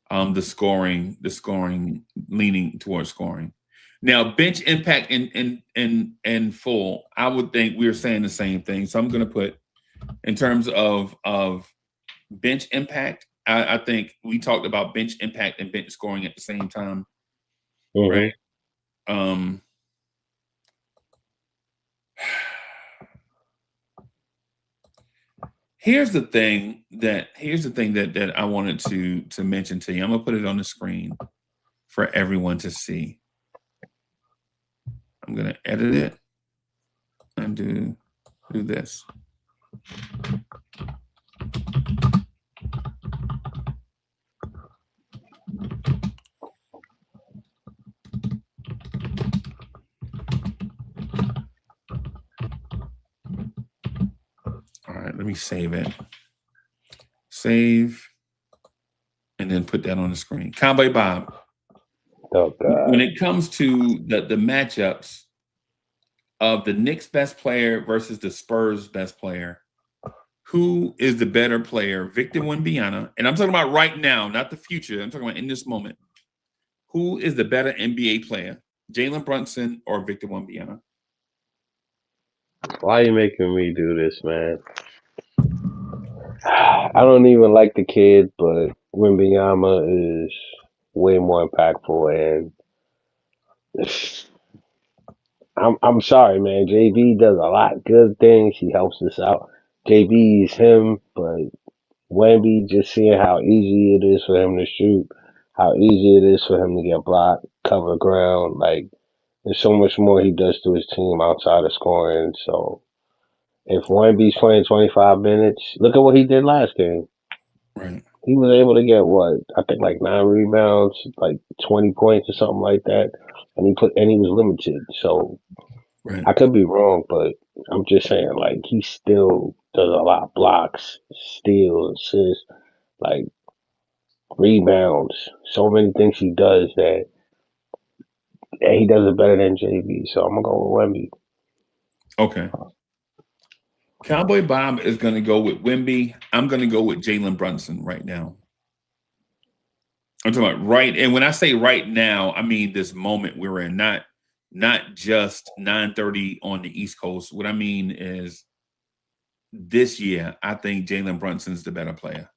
the scoring leaning towards scoring. Now, bench impact and full, I would think we're saying the same thing. So I'm going to put in terms of bench impact. I think we talked about bench impact and bench scoring at the same time, right? Here's the thing that I wanted to mention to you. I'm gonna put it on the screen for everyone to see. I'm gonna edit it and do this. All right, let me save it. Save, and then put that on the screen. Cowboy Bob. Oh, God. When it comes to the matchups of the Knicks' best player versus the Spurs' best player, who is the better player? Victor Wembanyama, and I'm talking about right now, not the future. I'm talking about in this moment. Who is the better NBA player, Jalen Brunson or Victor Wembanyama? Why are you making me do this, man? I don't even like the kid, but Wembanyama is way more impactful, and I'm sorry, man. JB does a lot of good things. He helps us out. JB is him, but Wemby, just seeing how easy it is for him to shoot, how easy it is for him to get blocked, cover ground. Like, there's so much more he does to his team outside of scoring. So if Wemby's playing 25 minutes, look at what he did last game. Right. He was able to get what? I think like 9 rebounds, like 20 points or something like that. And he was limited. So Right. I could be wrong, but I'm just saying, like, he still does a lot of blocks, steals, assists, like rebounds. So many things he does that he does it better than JB. So I'm gonna go with Wemby. Okay. Cowboy Bob is going to go with Wemby. I'm going to go with Jalen Brunson right now. I'm talking about right, and when I say right now, I mean this moment we're in, not just 9:30 on the East Coast. What I mean is this year, I think Jalen Brunson's the better player.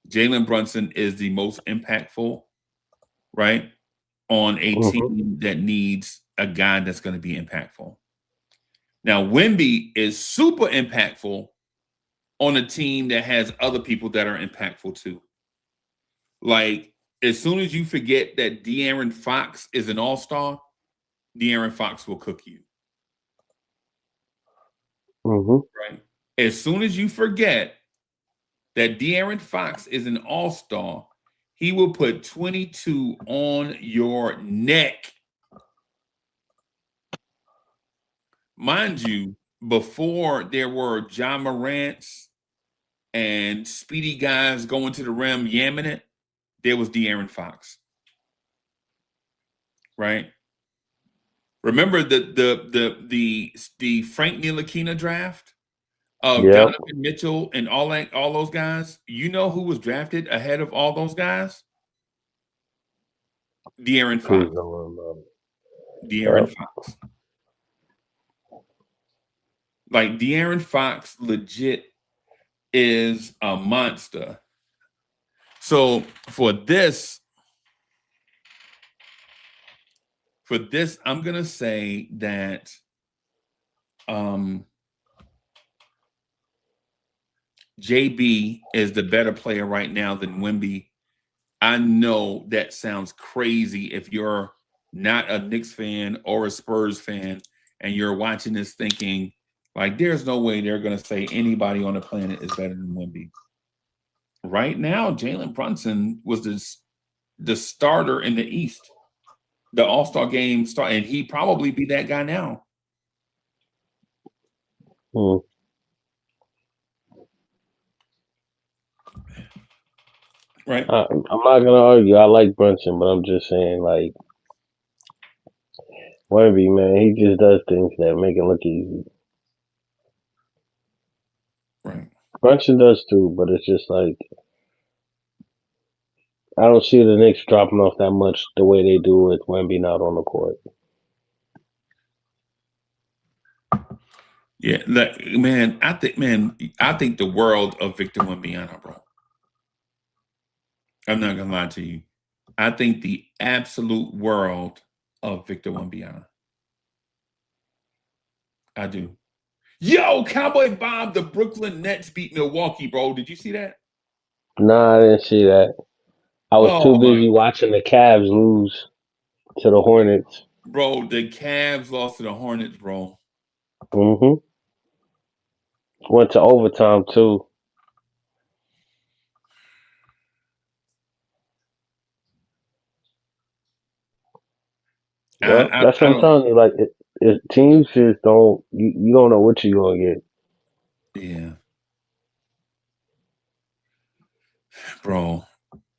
Jalen Brunson is the most impactful, right, on a team that needs a guy that's going to be impactful. Now, Wemby is super impactful on a team that has other people that are impactful too. Like, as soon as you forget that De'Aaron Fox is an all-star, De'Aaron Fox will cook you. Right? As soon as you forget that De'Aaron Fox is an all-star, he will put 22 on your neck. Mind you, before there were Ja Morant's and speedy guys going to the rim yamming it, there was De'Aaron Fox. Right? Remember the Frank Ntilikina draft of Donovan Mitchell and all those guys? You know who was drafted ahead of all those guys? De'Aaron Fox. De'Aaron Fox. Like, De'Aaron Fox legit is a monster. So for this, For this, I'm gonna say that um, JB is the better player right now than Wemby. I know that sounds crazy if you're not a Knicks fan or a Spurs fan and you're watching this thinking, like, there's no way they're going to say anybody on the planet is better than Wemby. Right now, Jalen Brunson was the starter in the East, the All-Star game start, and he'd probably be that guy now. Hmm. Right. I'm not gonna argue. I like Brunson, but I'm just saying, like, Wemby, man, he just does things that make it look easy. Right. Brunson does too, but it's just like I don't see the Knicks dropping off that much the way they do with Wemby not on the court. Yeah, like, man, I think the world of Victor Wembanyama, bro. I'm not gonna lie to you. I think the absolute world of Victor Wembanyama. I do. Yo, Cowboy Bob, the Brooklyn Nets beat Milwaukee, bro. Did you see that? Nah, I didn't see that. I was too Oh my, busy watching the Cavs lose to the Hornets. bro, the Cavs lost to the Hornets, bro. Hmm. Went to overtime too. Yep, that's I what I'm don't. telling you. Like, teams just don't. You don't know what you're gonna get. Yeah, bro.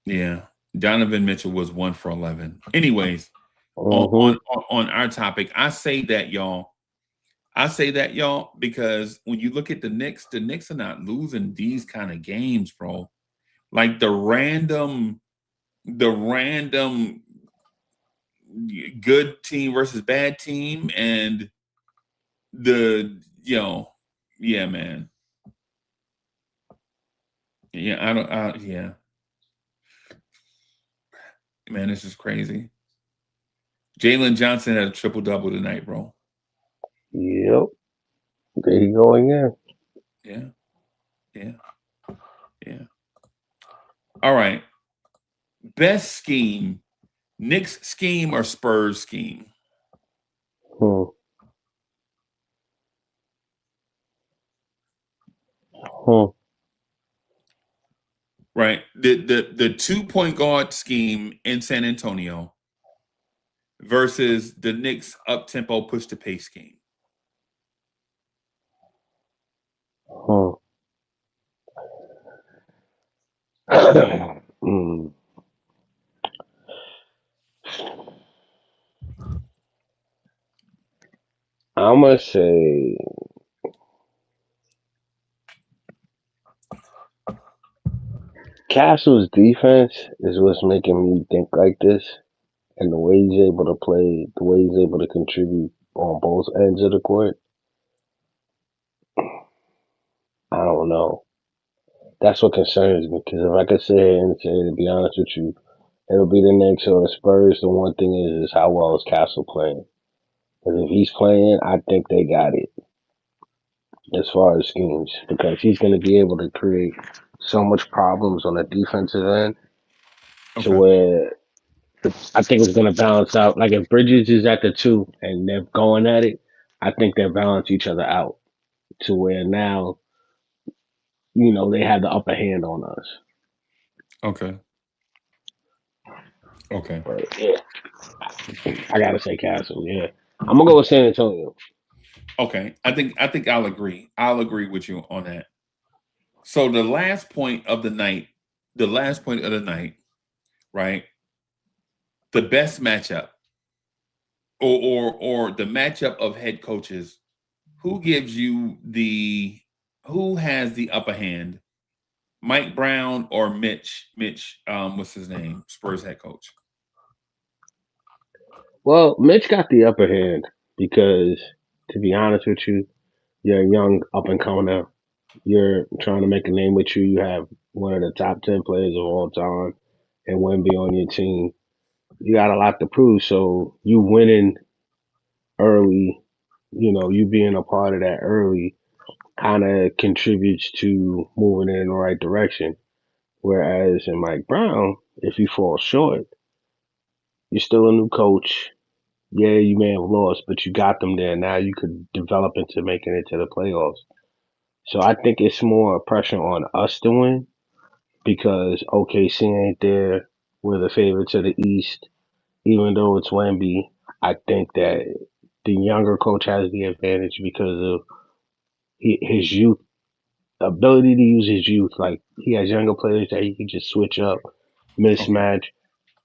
Yeah, Donovan Mitchell was 1 for 11. Anyways, on Hmm. on on our topic, I say that y'all. I say that y'all because when you look at the Knicks are not losing these kind of games, bro. Like the random good team versus bad team, and yeah, man, yeah, I don't, yeah, man, this is crazy. Jalen Johnson had a triple double tonight, bro. Yep, there you go again. Yeah, yeah, yeah. All right, best scheme: Knicks scheme or Spurs scheme? Hmm. Hmm. Right, the 2 point guard scheme in San Antonio versus the Knicks up tempo push to pace scheme. Hmm. Mm. I'm gonna say Castle's defense is what's making me think like this, and the way he's able to play, the way he's able to contribute on both ends of the court. I don't know. That's what concerns me because if I could sit here and say, to be honest with you, it'll be the Knicks or the Spurs. The one thing is how well is Castle playing? Because if he's playing, I think they got it as far as schemes because he's going to be able to create so much problems on the defensive end to Okay. where I think it's going to balance out. Like if Bridges is at the two and they're going at it, I think they balance each other out to where now they have the upper hand on us. Okay. Okay. But yeah, I gotta say Castle. Yeah, I'm gonna go with San Antonio. Okay. I think I'll agree. I'll agree with you on that. So the last point of the night, right? The best matchup or the matchup of head coaches, who gives you who has the upper hand? Mike Brown or Mitch, what's his name? Spurs head coach. Well, Mitch got the upper hand because, to be honest with you, you're a young up and comer. You're trying to make a name with you. You have one of the top 10 players of all time and Wemby on your team. You got a lot to prove. So you winning early, you being a part of that early kind of contributes to moving in the right direction. Whereas in Mike Brown, if you fall short, you're still a new coach. Yeah, you may have lost, but you got them there. Now you could develop into making it to the playoffs. So I think it's more pressure on us to win because OKC ain't there. We're the favorites of the East, even though it's Wemby. I think that the younger coach has the advantage because of his youth ability to use his youth. Like he has younger players that he can just switch up, Okay. mismatch,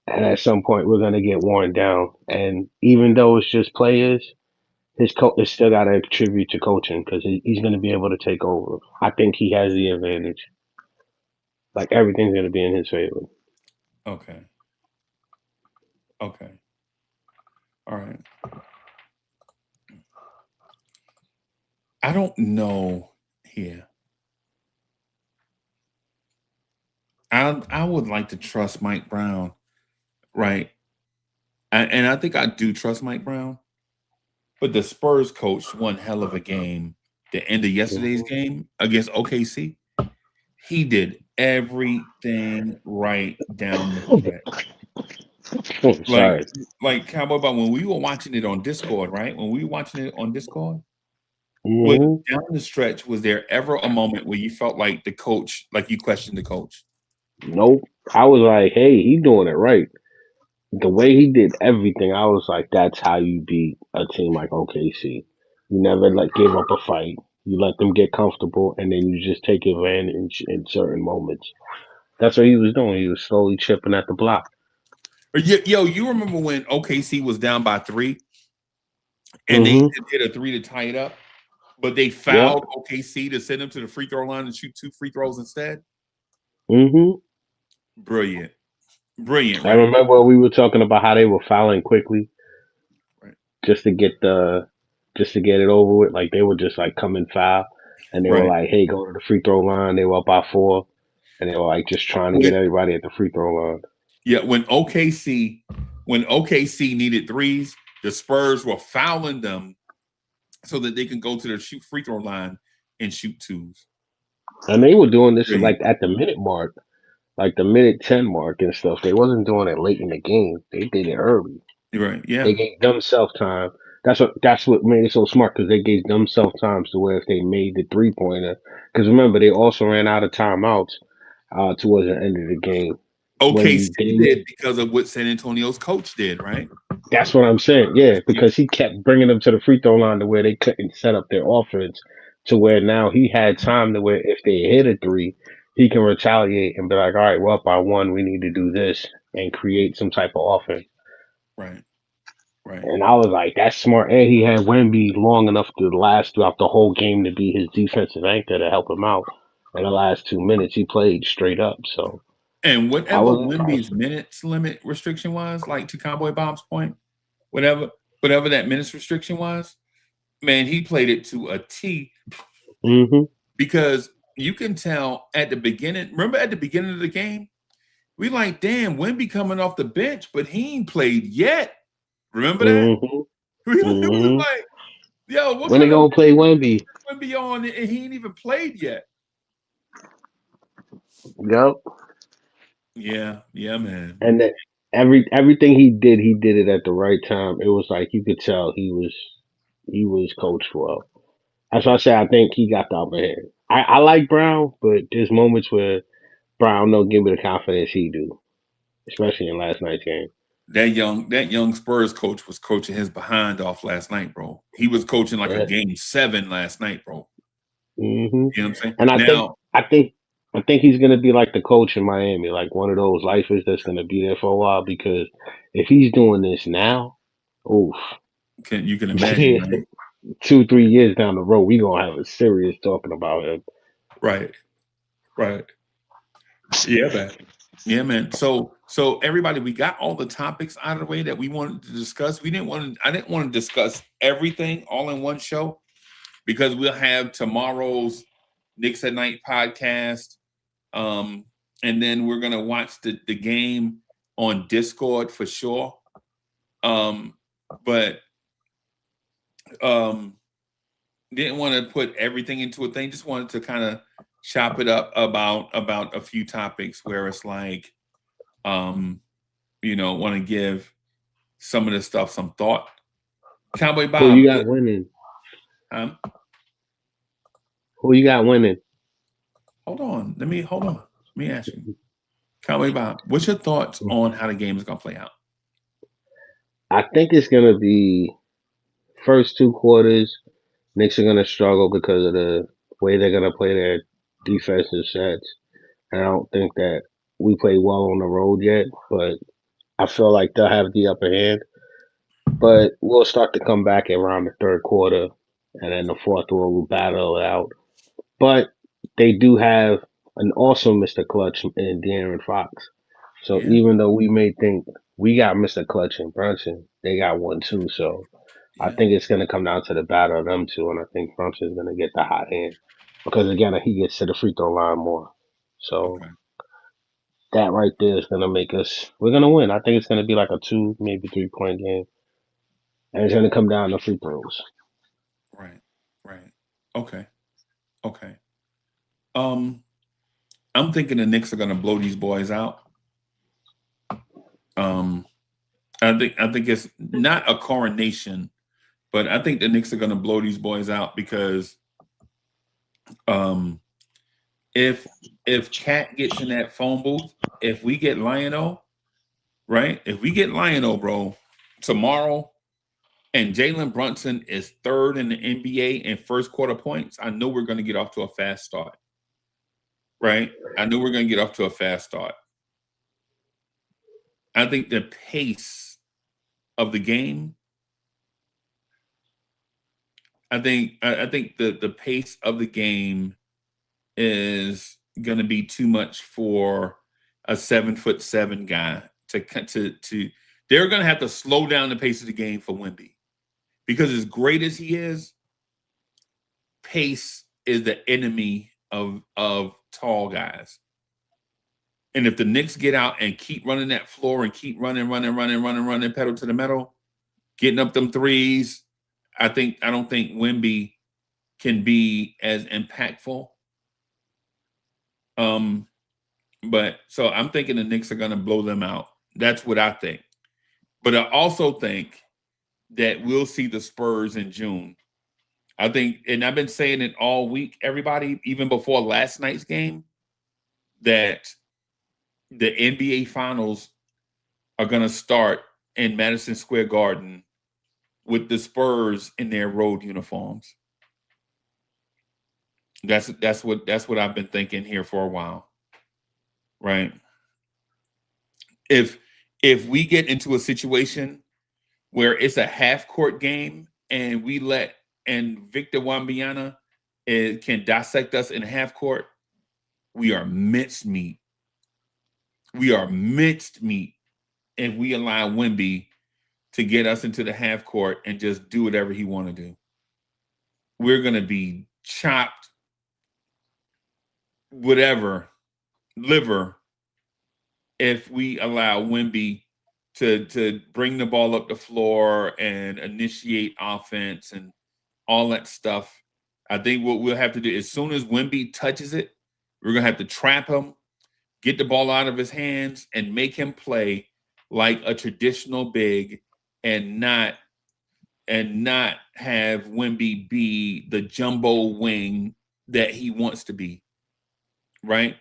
and at some point we're gonna get worn down. And even though it's just players, his coach is still got to contribute to coaching because he's gonna be able to take over. I think he has the advantage. Like everything's gonna be in his favor. Okay. Okay. All right. I don't know here. I would like to trust Mike Brown, right? And I think I do trust Mike Brown, but the Spurs coach one hell of a game. The end of yesterday's Mhm. game against OKC, he did everything right down the stretch. Like, Sorry. like Cowboy, about when we were watching it on Discord, right? When we were watching it on Discord, was Hmm. down the stretch, was there ever a moment where you felt like the coach, like you questioned the coach? Nope. I was like, hey, he doing it right. The way he did everything, I was like, that's how you beat a team like OKC. You never like give up a fight. You let them get comfortable, and then you just take advantage in certain moments. That's what he was doing. He was slowly chipping at the block. Yo, you remember when OKC was down by 3 and they Hmm. hit a 3 to tie it up, but they Yep. fouled OKC to send them to the free throw line and shoot 2 free throws instead? Hmm. Brilliant. Brilliant, I right? remember we were talking about how they were fouling quickly Right. just to get it over with. Like they would just like come and foul, and they were Right. like, "Hey, go to the free throw line." They were up by 4, and they were like just trying to get When, everybody at the free throw line. yeah, when OKC needed threes, the Spurs were fouling them so that they can go to the shoot free throw line and shoot twos. And they were doing this Brilliant. like at the minute mark, like the minute 10 mark and stuff. They wasn't doing it late in the game. They did it early. Right. They Yeah. gave themselves time. That's what made it so smart because they gave themselves times to where if they made the 3-pointer, because remember they also ran out of timeouts towards the end of the game. OKC When they did because of what San Antonio's coach did, right? That's what I'm saying. Yeah, Yeah. because he kept bringing them to the free throw line to where they couldn't set up their offense to where now he had time to where if they hit a three, he can retaliate and be like, all right, well, up by 1, we need to do this and create some type of offense. Right. Right. And I was like, that's smart. And he had Wemby long enough to last throughout the whole game to be his defensive anchor to help him out. In the last 2 minutes, he played straight up. So And I whatever was impressed. Wemby's minutes limit restriction was, like to Cowboy Bob's point, whatever that minutes restriction was, man, he played it to a T Hmm. because you can tell at the beginning. Remember at the beginning of the game, we like, damn, Wemby coming off the bench, but he ain't played yet. Remember that? Hmm. It was Hmm. like, yo, what When they kind of gonna play Wemby? Wemby on and he ain't even played yet? Yep. Yeah, yeah, man. And that everything he did it at the right time. It was like you could tell he was coached well. That's why I say I think he got the upper hand. I like Brown, but there's moments where Brown don't give me the confidence he do, especially in last night's game. That young Spurs coach was coaching his behind off last night, bro. He was coaching like a Yeah. game 7 last night, bro. Hmm. You know what I'm saying? And Now, I think he's gonna be like the coach in Miami, like one of those lifers that's gonna be there for a while. Because if he's doing this now, oof, you can imagine, right? 2-3 years down the road, we gonna have a serious talking about him. Right, right. Yeah, man. Yeah, man. So everybody, we got all the topics out of the way that we wanted to discuss. I didn't want to discuss everything all in one show because we'll have tomorrow's Knicks at Night podcast. And then we're gonna watch the game on Discord for sure. But didn't want to put everything into a thing. Just wanted to kind of chop it up about a few topics where it's like, want to give some of this stuff some thought. Cowboy Who you Bob, got winning? um, Who you got winning? hold on. Let me ask you, Cowboy Bob, what's your thoughts on how the game is gonna play out? I think it's gonna be first 2 quarters. Knicks are gonna struggle because of the way they're gonna play their defensive sets. And I don't think that we play well on the road yet, but I feel like they'll have the upper hand. But we'll start to come back around the third quarter, and then the fourth we'll battle it out. But they do have an awesome Mr. Clutch in De'Aaron Fox. So Yeah, even though we may think we got Mr. Clutch and Brunson, they got one too. So I yeah, think it's going to come down to the battle of them two, and I think Brunson's going to get the hot hand because again he gets to the free throw line more. So okay, that right there is going to make us. We're going to win. I think it's going to be like a 2, maybe 3 point game, and it's going to come down to free throws. right, right, okay, okay. I'm thinking the Knicks are gonna blow these boys out. Um, I think it's not a coronation, but I think the Knicks are gonna blow these boys out because um, if Cat gets in that phone booth, if we get Lion-O, right? If we get Lion-O, bro, tomorrow, and Jalen Brunson is third in the NBA in first quarter points, I know we're gonna get off to a fast start. Right? I know we're gonna get off to a fast start. I think the pace of the game. I think the pace of the game is going to be too much for a 7'7" guy to. They're going to have to slow down the pace of the game for Wemby because as great as he is, pace is the enemy of tall guys. And if the Knicks get out and keep running that floor and keep running, pedal to the metal, getting up them threes, I don't think Wemby can be as impactful. But so I'm thinking the Knicks are going to blow them out. That's what I think. But I also think that we'll see the Spurs in June. I think, and I've been saying it all week, everybody, even before last night's game, that the NBA Finals are going to start in Madison Square Garden with the Spurs in their road uniforms. That's what I've been thinking here for a while, right? If we get into a situation where it's a half court game and Victor Wembanyama can dissect us in half court, we are minced meat. We are minced meat if we allow Wemby to get us into the half court and just do whatever he want to do. We're going to be chopped, whatever, liver, if we allow Wemby to bring the ball up the floor and initiate offense and all that stuff. I think what we'll have to do, as soon as Wemby touches it, we're going to have to trap him, get the ball out of his hands, and make him play like a traditional big and not have Wemby be the jumbo wing that he wants to be, right?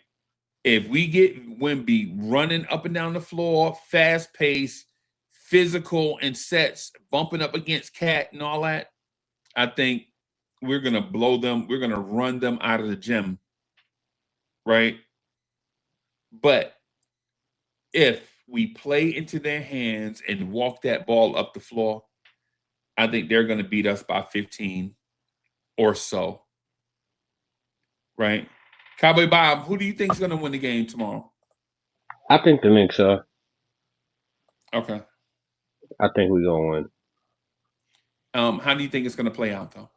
If we get Wemby running up and down the floor, fast pace, physical and sets, bumping up against Cat and all that, I think we're going to blow them. We're going to run them out of the gym, right? But if we play into their hands and walk that ball up the floor, I think they're going to beat us by 15 or so, right? Cowboy Bob, who do you think is going to win the game tomorrow? I think the Knicks are. Okay. I think we're going to win. How do you think it's going to play out, though?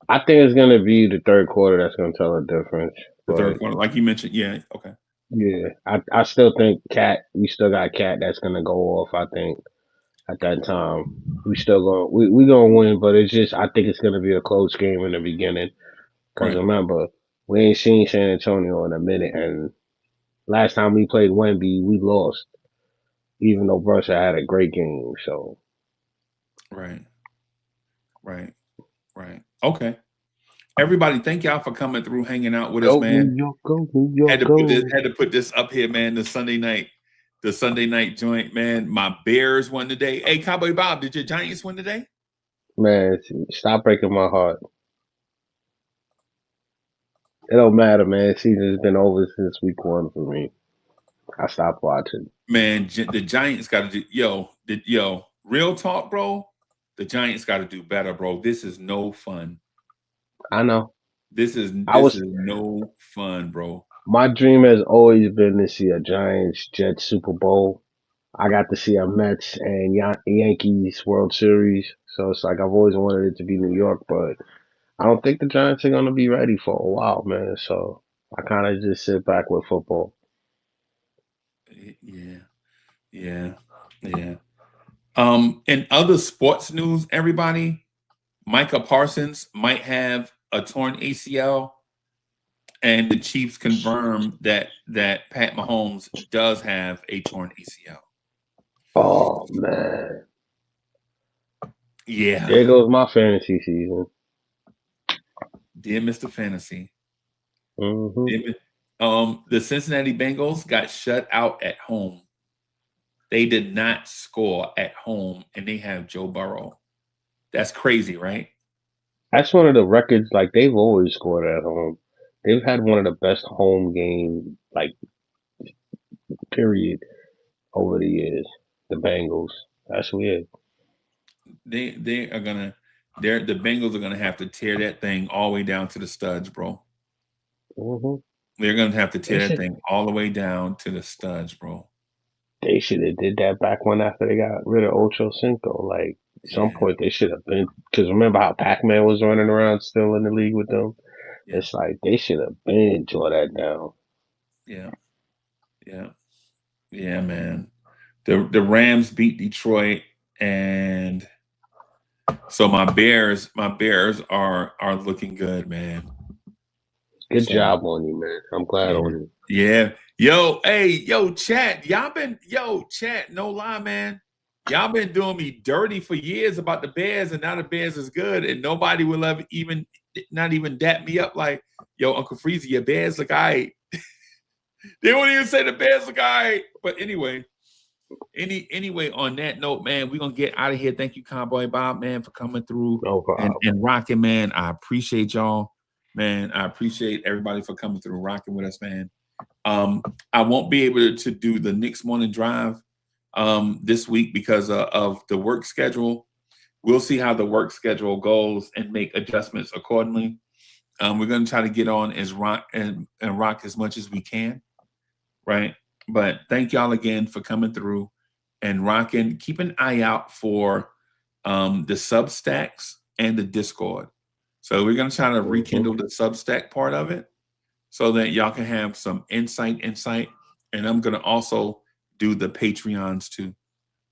I think it's going to be the third quarter that's going to tell the difference. The But third quarter, like you mentioned, yeah, okay. Yeah, I still think Cat. We still got Cat that's gonna go off. I think at that time we still going we gonna win, but it's just I think it's gonna be a close game in the beginning. Cause Right. remember we ain't seen San Antonio in a minute, and last time we played Wemby, we lost. Even though Brusha had a great game, so Right. Right. Right. Okay. Everybody, thank y'all for coming through, hanging out with us, go New man. York, go New York, go. Had to put this up here, man. The Sunday night joint, man. My Bears won today. Hey, Cowboy Bob, did your Giants win today? Man, stop breaking my heart. It don't matter, man. Season's been over since week 1 for me. I stopped watching. Man, the Giants got to do real talk, bro. The Giants got to do better, bro. This is no fun. I know. This is no fun, bro. My dream has always been to see a Giants Jets Super Bowl. I got to see a Mets and Yankees World Series, so it's like I've always wanted it to be New York, but I don't think the Giants are gonna be ready for a while, man. So I kind of just sit back with football. Yeah. In other sports news, everybody, Micah Parsons might have a torn ACL, and the Chiefs confirmed that Pat Mahomes does have a torn ACL. Oh man. Yeah. There goes my fantasy season. Dear Mr. Fantasy. Mm-hmm. The Cincinnati Bengals got shut out at home. They did not score at home, and they have Joe Burrow. That's crazy, right? That's one of the records. Like they've always scored at home. They've had one of the best home game, like period, over the years. The Bengals. That's weird. The Bengals are gonna have to tear that thing all the way down to the studs, bro. Mm-hmm. They're gonna have to tear that thing all the way down to the studs, bro. They should have did that back when after they got rid of Ocho Cinco. Like at some point they should have been, because remember how Pac-Man was running around still in the league with them. Yeah. It's like they should have been tore that down. Yeah, man. The Rams beat Detroit, and so my Bears are looking good, man. Good job on you, man. I'm glad on you. Yeah. Chat. Chat, no lie, man. Y'all been doing me dirty for years about the Bears, and now the Bears is good, and nobody will ever not even dap me up like, yo, Uncle Freezy, your Bears look all right. They won't even say the Bears look all right. But anyway, on that note, man, we're gonna get out of here. Thank you, Cowboy Bob, man, for coming through and rocking, man. I appreciate y'all, man. I appreciate everybody for coming through, rocking with us, man. I won't be able to do the Knicks morning drive this week because of the work schedule. We'll see how the work schedule goes and make adjustments accordingly. We're going to try to get on as rock and rock as much as we can, right? But thank y'all again for coming through and rocking. Keep an eye out for the Substacks and the Discord. So we're going to try to rekindle the Substack part of it so that y'all can have some insight. And I'm going to also do the Patreons too.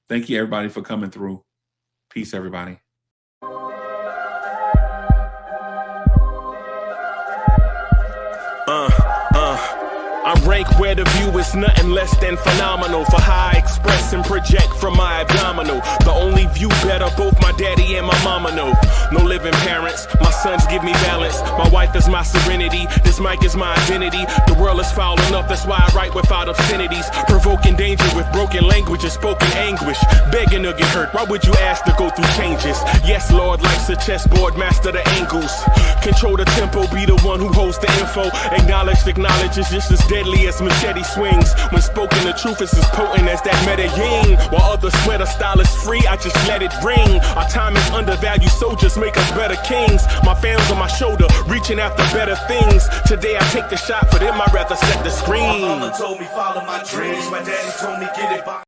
Thank you, everybody, for coming through. Peace, everybody. I'm ranked where the view is nothing less than phenomenal. For how I express and project from my abdominal. The only view better, both my daddy and my mama know. No living parents, my sons give me balance. My wife is my serenity, this mic is my identity. The world is foul enough, that's why I write without obscenities. Provoking danger with broken language and spoken anguish. Begging to get hurt, why would you ask to go through changes? Yes, Lord, life's a chessboard, master the angles. Control the tempo, be the one who holds the info. Acknowledge is just as deadly as machete swings. When spoken, the truth is as potent as that Medellin. While others swear the style is free, I just let it ring. Our time is undervalued, soldiers make us better kings. My fam's on my shoulder, reaching after better things. Today I take the shot, for them I'd rather set the screen. My mother told me follow my dreams, my daddy told me get it by.